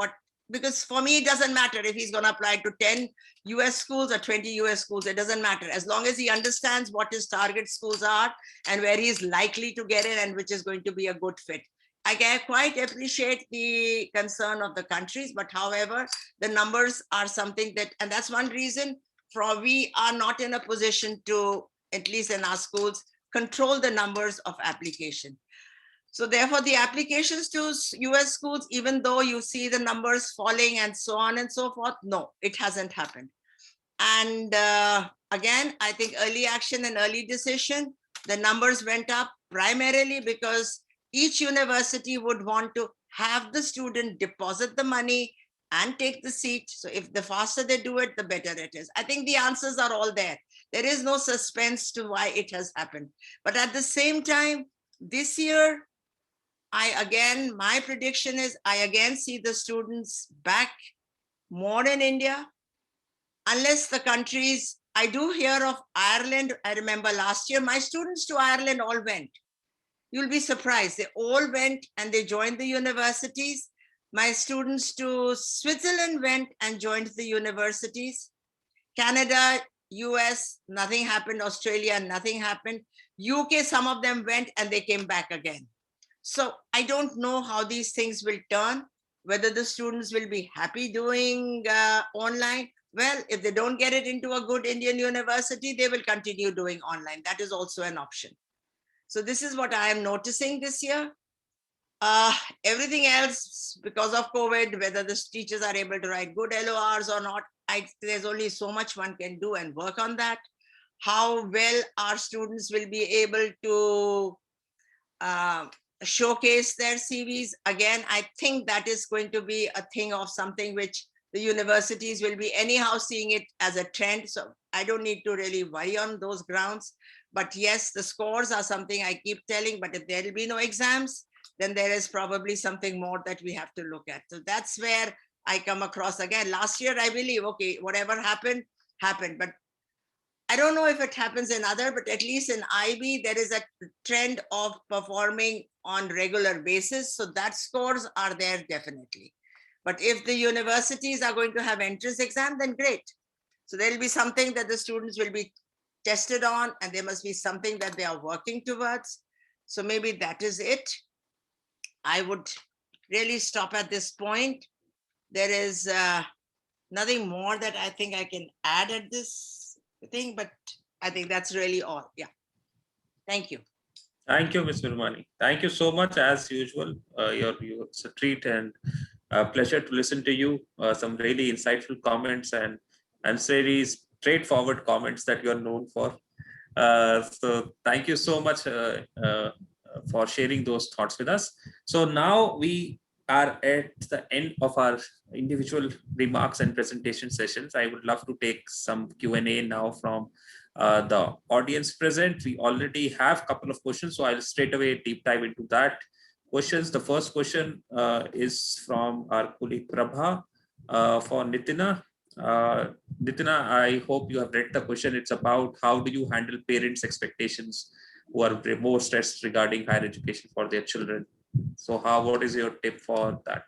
because for me, it doesn't matter if he's going to apply to 10 US schools or 20 US schools, it doesn't matter. As long as he understands what his target schools are and where he's likely to get it and which is going to be a good fit. I can quite appreciate the concern of the countries, but however, the numbers are something and that's one reason we are not in a position to, at least in our schools, control the numbers of application. So therefore, the applications to US schools, even though you see the numbers falling and so on and so forth, no, it hasn't happened. And again, I think early action and early decision, the numbers went up primarily because each university would want to have the student deposit the money and take the seat. So if the faster they do it, the better it is. I think the answers are all there. There is no suspense to why it has happened. But at the same time, this year, my prediction is I again see the students back more in India, unless the countries, I do hear of Ireland. I remember last year, my students to Ireland all went. You'll be surprised. They all went and they joined the universities. My students to Switzerland went and joined the universities. Canada, US, nothing happened. Australia, nothing happened. UK, some of them went and they came back again. So I don't know how these things will turn, whether the students will be happy doing online. Well, if they don't get it into a good Indian university, they will continue doing online. That is also an option. So this is what I am noticing this year. Everything else, because of COVID, whether the teachers are able to write good LORs or not, there's only so much one can do and work on that. How well our students will be able to showcase their CVs. Again, I think that is going to be a thing of something which the universities will be anyhow seeing it as a trend. So I don't need to really worry on those grounds. But yes, the scores are something I keep telling, but if there will be no exams, then there is probably something more that we have to look at. So that's where I come across again. Last year, I believe, okay, whatever happened, happened. But I don't know if it happens in other, but at least in IB, there is a trend of performing on regular basis. So that scores are there definitely. But if the universities are going to have entrance exam, then great. So there'll be something that the students will be tested on, and there must be something that they are working towards. So maybe that is it. I would really stop at this point. There is nothing more that I think I can add at this thing, but I think that's really all. Yeah. Thank you. Thank you, Ms. Virmani. Thank you so much, as usual. It's a treat and a pleasure to listen to you. Some really insightful comments and very straightforward comments that you're known for. So thank you so much for sharing those thoughts with us. So now we are at the end of our individual remarks and presentation sessions. I would love to take some Q&A now from the audience present. We already have a couple of questions, so I'll straight away deep dive into that questions. The first question is from our colleague Prabha for Nitina. Nitina, I hope you have read the question. It's about how do you handle parents' expectations who are more stressed regarding higher education for their children. So what is your tip for that?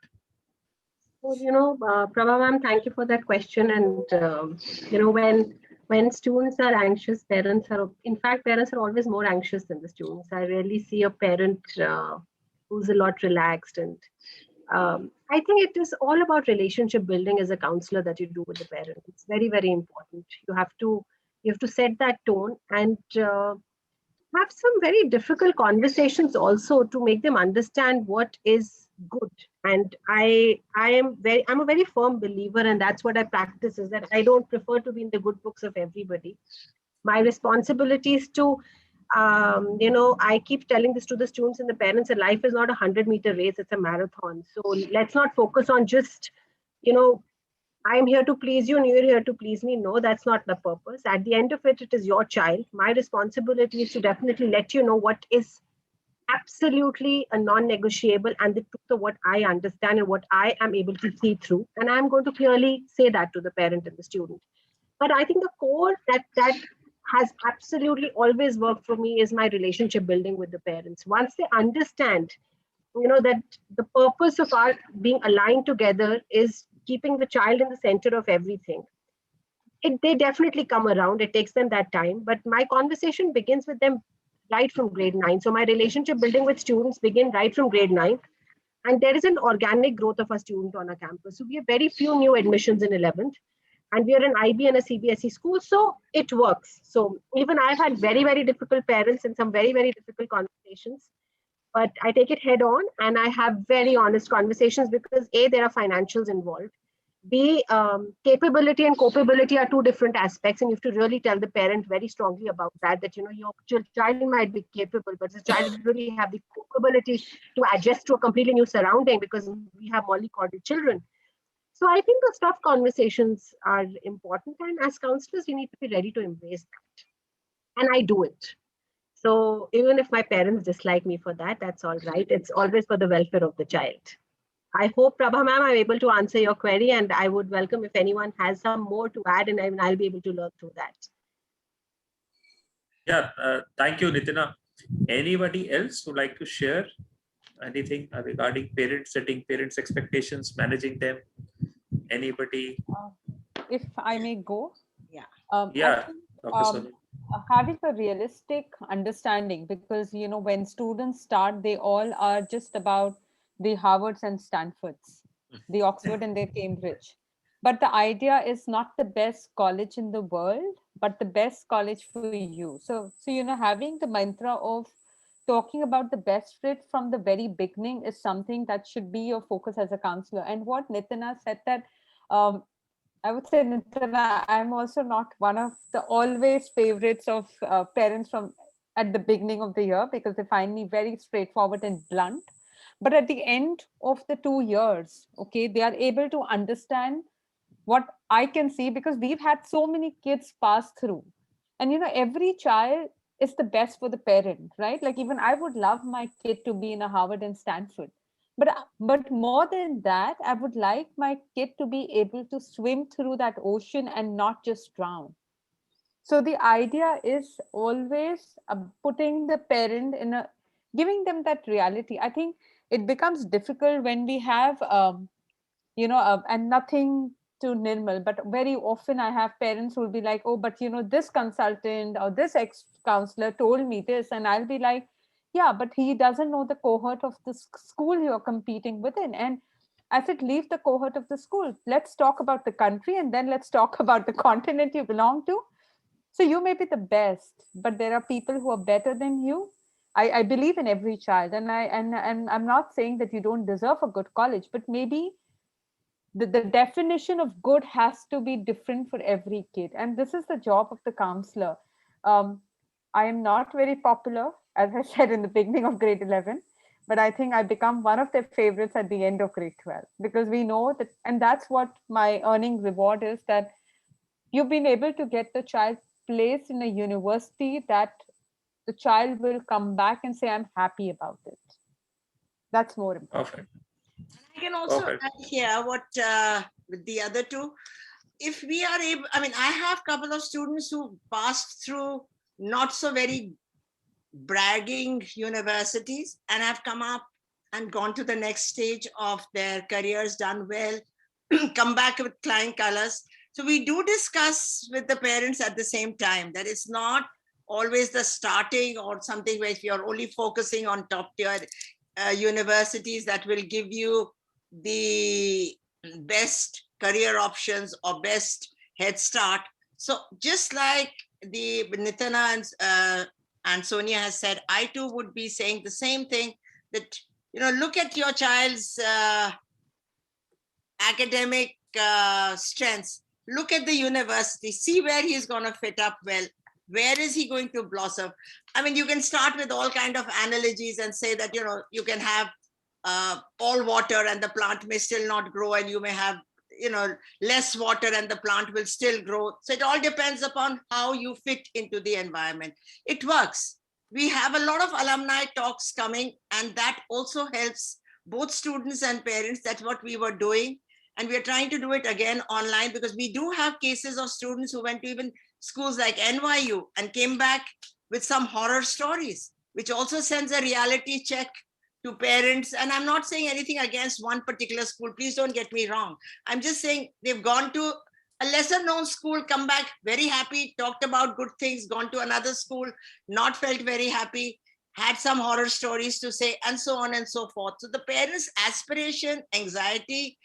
So, Prabha ma'am, thank you for that question. And, when students are anxious, parents are always more anxious than the students. I rarely see a parent who's a lot relaxed. And I think it is all about relationship building as a counselor that you do with the parent. It's very, very important. You have to set that tone and have some very difficult conversations also to make them understand what is good. And I'm a very firm believer, and that's what I practice, is that I don't prefer to be in the good books of everybody. My responsibility is to I keep telling this to the students and the parents, that life is not a 100-meter race, it's a marathon. So let's not focus on just I'm here to please you and you're here to please me. No, that's not the purpose. At the end of it, it is your child. My responsibility is to definitely let you know what is absolutely a non-negotiable and the truth of what I understand and what I am able to see through. And I'm going to clearly say that to the parent and the student. But I think the core that has absolutely always worked for me is my relationship building with the parents. Once they understand, that the purpose of our being aligned together is keeping the child in the center of everything, they definitely come around. It takes them that time, but my conversation begins with them right from grade 9. So my relationship building with students begin right from grade 9, and there is an organic growth of a student on a campus. So we have very few new admissions in 11th, and we are an IB and a CBSE school, so it works. So even I've had very, very difficult parents and some very, very difficult conversations, but I take it head on and I have very honest conversations, because A, there are financials involved. B, capability and capability are two different aspects, and you have to really tell the parent very strongly about that your child might be capable, but the child really have the capability to adjust to a completely new surrounding, because we have mollycoddled children. So I think those tough conversations are important, and as counselors, we need to be ready to embrace that. And I do it. So even if my parents dislike me for that, that's all right. It's always for the welfare of the child. I hope, Prabha ma'am, I'm able to answer your query, and I would welcome if anyone has some more to add, and I'll be able to learn through that. Yeah, thank you, Nitina. Anybody else would like to share anything regarding setting parents' expectations, managing them? Anybody? If I may go. Yeah. Yeah, Dr. Soni. Having a realistic understanding, because when students start, they all are just about the Harvards and Stanfords, the Oxford and the Cambridge. But the idea is not the best college in the world, but the best college for you. So having the mantra of talking about the best fit from the very beginning is something that should be your focus as a counselor. And what Nitina said, that I would say, Nitina, I'm also not one of the always favorites of parents from at the beginning of the year, because they find me very straightforward and blunt. But at the end of the 2 years, okay, they are able to understand what I can see, because we've had so many kids pass through. And every child is the best for the parent, right? Like, even I would love my kid to be in a Harvard and Stanford. But more than that, I would like my kid to be able to swim through that ocean and not just drown. So the idea is always putting the parent giving them that reality. I think it becomes difficult when we have, and nothing to Nirmal, but very often I have parents who will be like, oh, but this consultant or this ex-counselor told me this, and I'll be like, yeah, but he doesn't know the cohort of the school you're competing within. And I said, leave the cohort of the school. Let's talk about the country, and then let's talk about the continent you belong to. So you may be the best, but there are people who are better than you. I believe in every child, and I'm not saying that you don't deserve a good college, but maybe the definition of good has to be different for every kid. And this is the job of the counselor. I am not very popular, as I said in the beginning of grade 11, but I think I become one of their favorites at the end of grade 12, because we know that, and that's what my earning reward is, that you've been able to get the child placed in a university that the child will come back and say, I'm happy about it. That's more important. Perfect. I can also Perfect. add here what with the other two. if we are able, I mean, I have a couple of students who passed through not so very bragging universities and have come up and gone to the next stage of their careers, done well, come back with flying colors. So we do discuss with the parents at the same time that it's not always the starting or something where if you're only focusing on top tier universities that will give you the best career options or best head start. So just like the Nitina and Sonia has said, I too would be saying the same thing, that, you know, look at your child's academic strengths, look at the university, see where he's going to fit up well, where is he going to blossom. I mean, you can start with all kind of analogies and say that, you know, you can have all water and the plant may still not grow, and you may have, you know, less water and the plant will still grow. So it all depends upon how you fit into the environment. It works. We have a lot of alumni talks coming, and that also helps both students and parents. That's what we were doing. And we're trying to do it again online, because we do have cases of students who went to even schools like NYU and came back with some horror stories, which also sends a reality check to parents. And I'm not saying anything against one particular school. Please don't get me wrong. I'm just saying they've gone to a lesser known school, come back very happy, talked about good things, gone to another school, not felt very happy, had some horror stories to say, and so on and so forth. So the parents' aspiration, anxiety,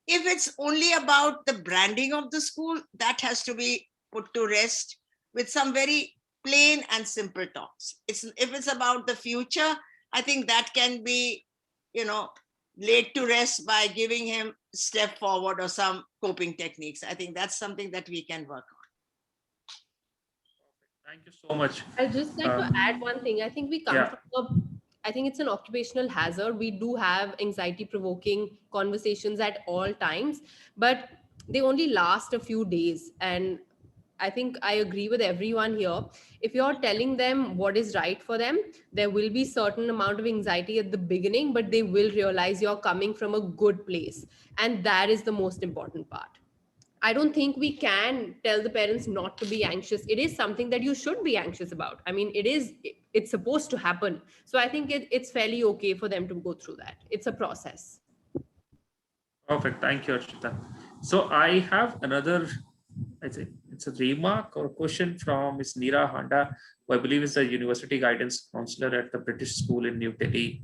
if it's only about the branding of the school, that has to be put to rest with some very plain and simple talks. If it's about the future, I think that can be, you know, laid to rest by giving him step forward or some coping techniques. I think that's something that we can work on. Thank you so much. I'd just like to add one thing. I think we come from I think it's an occupational hazard. We do have anxiety provoking conversations at all times, but they only last a few days. And I think I agree with everyone here. If you're telling them what is right for them, there will be certain amount of anxiety at the beginning, but they will realize you're coming from a good place. And that is the most important part. I don't think we can tell the parents not to be anxious. It is something that you should be anxious about. I mean, it's supposed to happen. So I think it's fairly okay for them to go through that. It's a process. Perfect. Thank you, Arshita. So I have another, I think it's a remark or question from Ms. Neera Handa, who I believe is a university guidance counselor at the British School in New Delhi.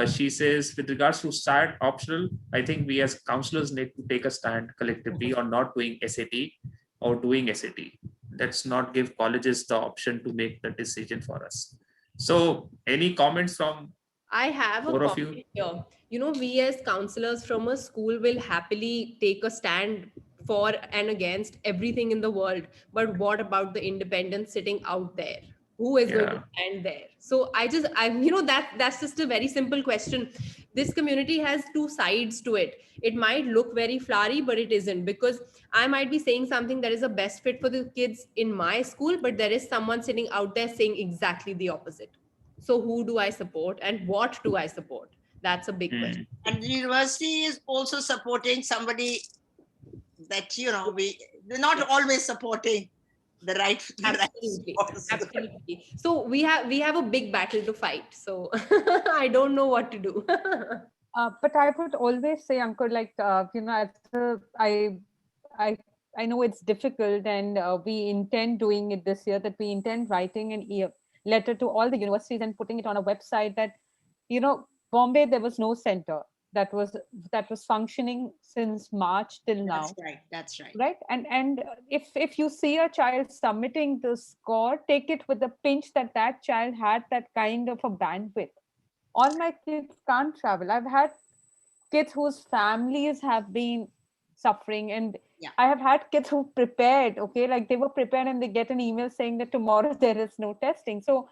She says, with regards to SAT optional, I think we as counselors need to take a stand collectively on not doing SAT or doing SAT. Let's not give colleges the option to make the decision for us. So any comments from I have a comment here. You know, we as counselors from a school will happily take a stand for and against everything in the world. But what about the independents sitting out there? Who is going to stand there? So that's just a very simple question. This community has two sides to it. It might look very flowery, but it isn't, because I might be saying something that is a best fit for the kids in my school, but there is someone sitting out there saying exactly the opposite. So who do I support and what do I support? That's a big question. And the university is also supporting somebody that, you know, they're not always supporting the right. Absolutely. So we have a big battle to fight. So I don't know what to do. But I would always say, Ankur, like, you know, I know it's difficult, and we intend doing it this year, that we intend writing an letter to all the universities and putting it on a website that, you know, Bombay, there was no center that was functioning since March till now. That's right. Right. And if you see a child submitting the score, take it with a pinch that child had that kind of a bandwidth. All my kids can't travel. I've had kids whose families have been suffering, and I have had kids who prepared, okay, like they were prepared and they get an email saying that tomorrow there is no testing. So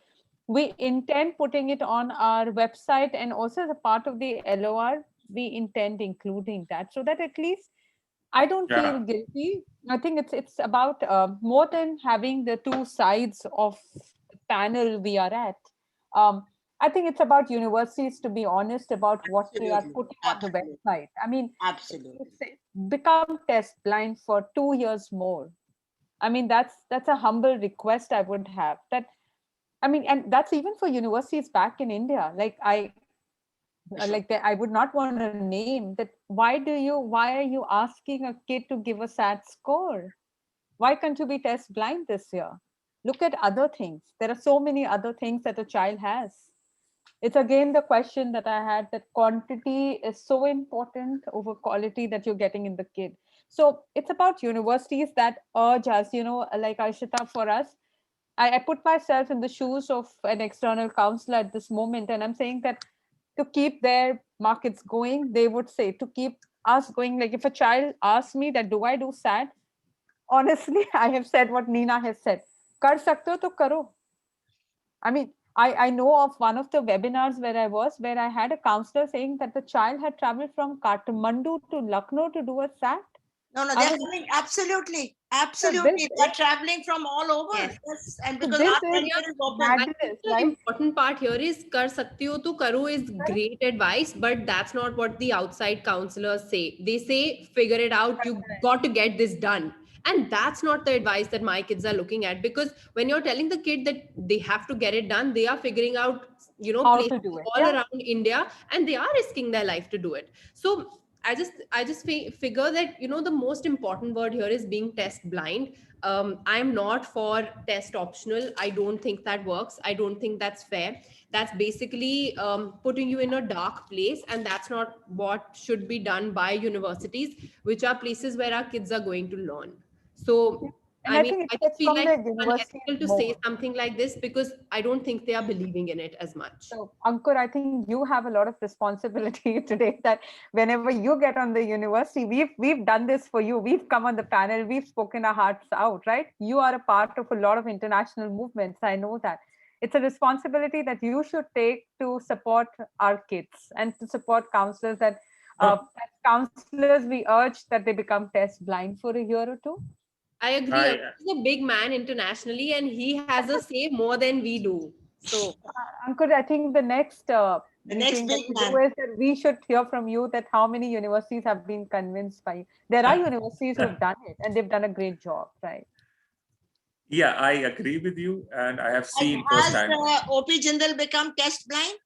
we intend putting it on our website, and also as a part of the LOR, we intend including that, so that at least I don't feel guilty. I think it's about more than having the two sides of the panel we are at. I think it's about universities to be honest about what they are Absolutely. putting on the Absolutely. website. I mean, Absolutely. it's become test blind for 2 years more. I mean, that's a humble request I would have. That, I mean, and that's even for universities back in India. Like I would not want to name that. Why are you asking a kid to give a sad score? Why can't you be test blind this year? Look at other things. There are so many other things that a child has. It's again the question that I had, that quantity is so important over quality that you're getting in the kid. So it's about universities that urge us, like Arshita, for us. I put myself in the shoes of an external counselor at this moment, and I'm saying that to keep their markets going, they would say to keep us going. Like if a child asks me that, do I do SAT? Honestly, I have said what Neena has said. Kar sakte ho to karo. I mean, I know of one of the webinars where I had a counselor saying that the child had traveled from Kathmandu to Lucknow to do a SAT. No, I they're was- coming. Absolutely. So Absolutely. this They're traveling from all over. Yes. Yes. And So because this our is center is open. I madness, think the right? important part here is kar sakti ho to karo is great advice, but that's not what the outside counselors say. They say, figure it out, you got to get this done. And that's not the advice that my kids are looking at, because when you're telling the kid that they have to get it done, they are figuring out, How to places do it. all Yeah. around India, and they are risking their life to do it. So I just figure that the most important word here is being test blind. I'm not for test optional. I don't think that works. I don't think that's fair. That's basically putting you in a dark place, and that's not what should be done by universities, which are places where our kids are going to learn. So And I I mean, think I it just gets feel from like the it's universities unethical to say more. something like this, because I don't think they are believing in it as much. So, Ankur, I think you have a lot of responsibility today, that whenever you get on the university, we've done this for you. We've come on the panel, we've spoken our hearts out, right? You are a part of a lot of international movements. I know that. It's a responsibility that you should take to support our kids and to support counselors, that as counselors, we urge that they become test blind for a year or two. I agree. I, Agarwal is a big man internationally, and he has a say more than we do. So Ankur, I think the next The next meeting that big we man. do is that we should hear from you that how many universities have been convinced by you. There are universities who have done it, and they've done a great job, right? yeah, I agree with you, and I have seen Has firsthand. OP Jindal become test blind?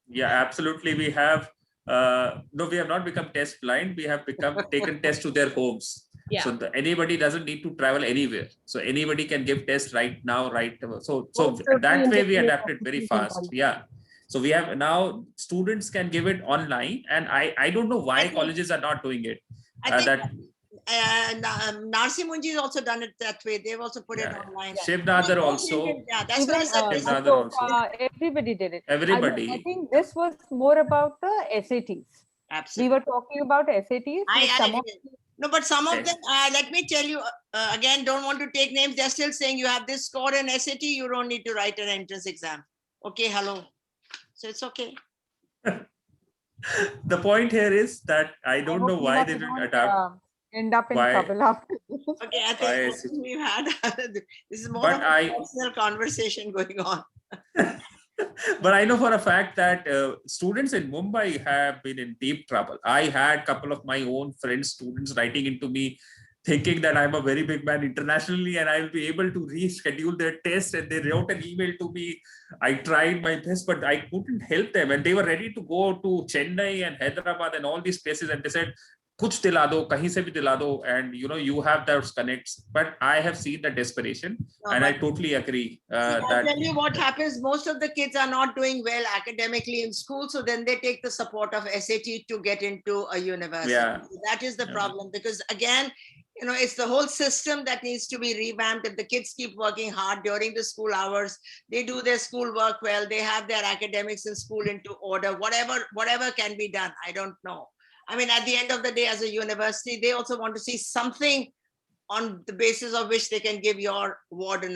Yeah, absolutely. We have no, we have not become test blind. We have become taken tests to their homes. yeah. So anybody doesn't need to travel anywhere. So anybody can give tests right now, right? So that way we adapted very fast. Yeah. So we have now students can give it online, and I don't know why colleges are not doing it. I think That Narsi Munji has also done it that way. They've also put it yeah. online. Shiv Nadar also. Yeah, that's what I Even said. Nadar also. everybody did it. Everybody. I think this was more about the SATs. Absolutely. We were talking about SATs. No, but some of them, let me tell you, again, don't want to take names. They're still saying you have this score in SAT, you don't need to write an entrance exam. Okay, hello. So it's okay. The point here is that I don't know why they didn't adapt. End up in trouble after this. Okay, I think we've had this is more But of a personal conversation going on. But I know for a fact that students in Mumbai have been in deep trouble. I had a couple of my own friends, students writing into me, thinking that I'm a very big man internationally and I will be able to reschedule their test. And they wrote an email to me. I tried my best, but I couldn't help them. And they were ready to go to Chennai and Hyderabad and all these places. And they said, kuch dila do, kahin se bhi dila do, and you have those connects. But I have seen the desperation, and I totally agree. I'll tell you what happens. Most of the kids are not doing well academically in school, so then they take the support of SAT to get into a university. Yeah. That is the problem, because again, it's the whole system that needs to be revamped. If the kids keep working hard during the school hours, they do their school work well, they have their academics in school into order, whatever can be done. I don't know. I mean, at the end of the day, as a university, they also want to see something on the basis of which they can give your ward an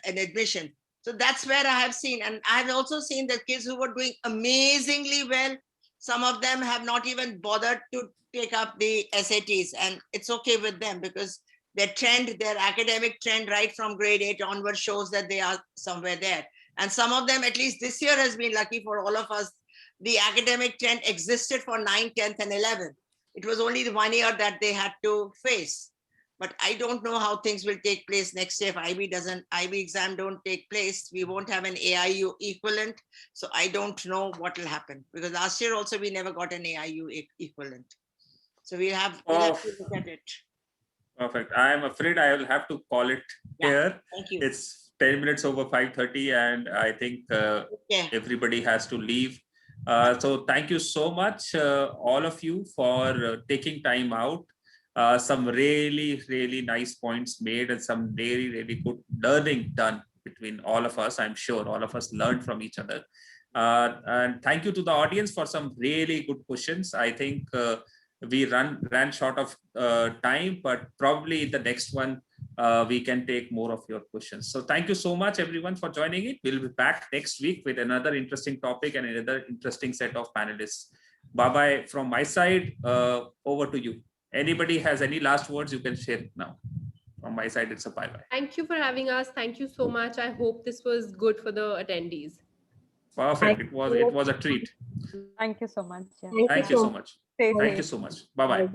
admission. So that's where I have seen. And I have also seen that kids who were doing amazingly well, some of them have not even bothered to take up the SATs. And it's okay with them, because their academic trend right from grade 8 onward shows that they are somewhere there. And some of them, at least this year, has been lucky for all of us. The academic trend existed for 9th, 10th, and 11th. It was only the 1 year that they had to face. But I don't know how things will take place next year. If IB exam don't take place, we won't have an AIU equivalent. So I don't know what will happen, because last year also we never got an AIU equivalent. So we'll have to look at it. Perfect. I'm afraid I will have to call it here. Thank you. It's 10 minutes over 5:30, and I think everybody has to leave. So thank you so much, all of you, for taking time out. Some really, really nice points made, and some really, really good learning done between all of us. I'm sure all of us learned from each other. And thank you to the audience for some really good questions. I think we ran short of time, but probably the next one we can take more of your questions. So thank you so much, everyone, for joining it. We'll be back next week with another interesting topic and another interesting set of panelists. Bye-bye from my side. Over to you. Anybody has any last words, you can share now. From my side, it's a bye-bye. Thank you for having us. Thank you so much. I hope this was good for the attendees. Perfect. It was a treat. Thank you so much. Thank you so much. Stay Thank safe. you so much. Bye-bye.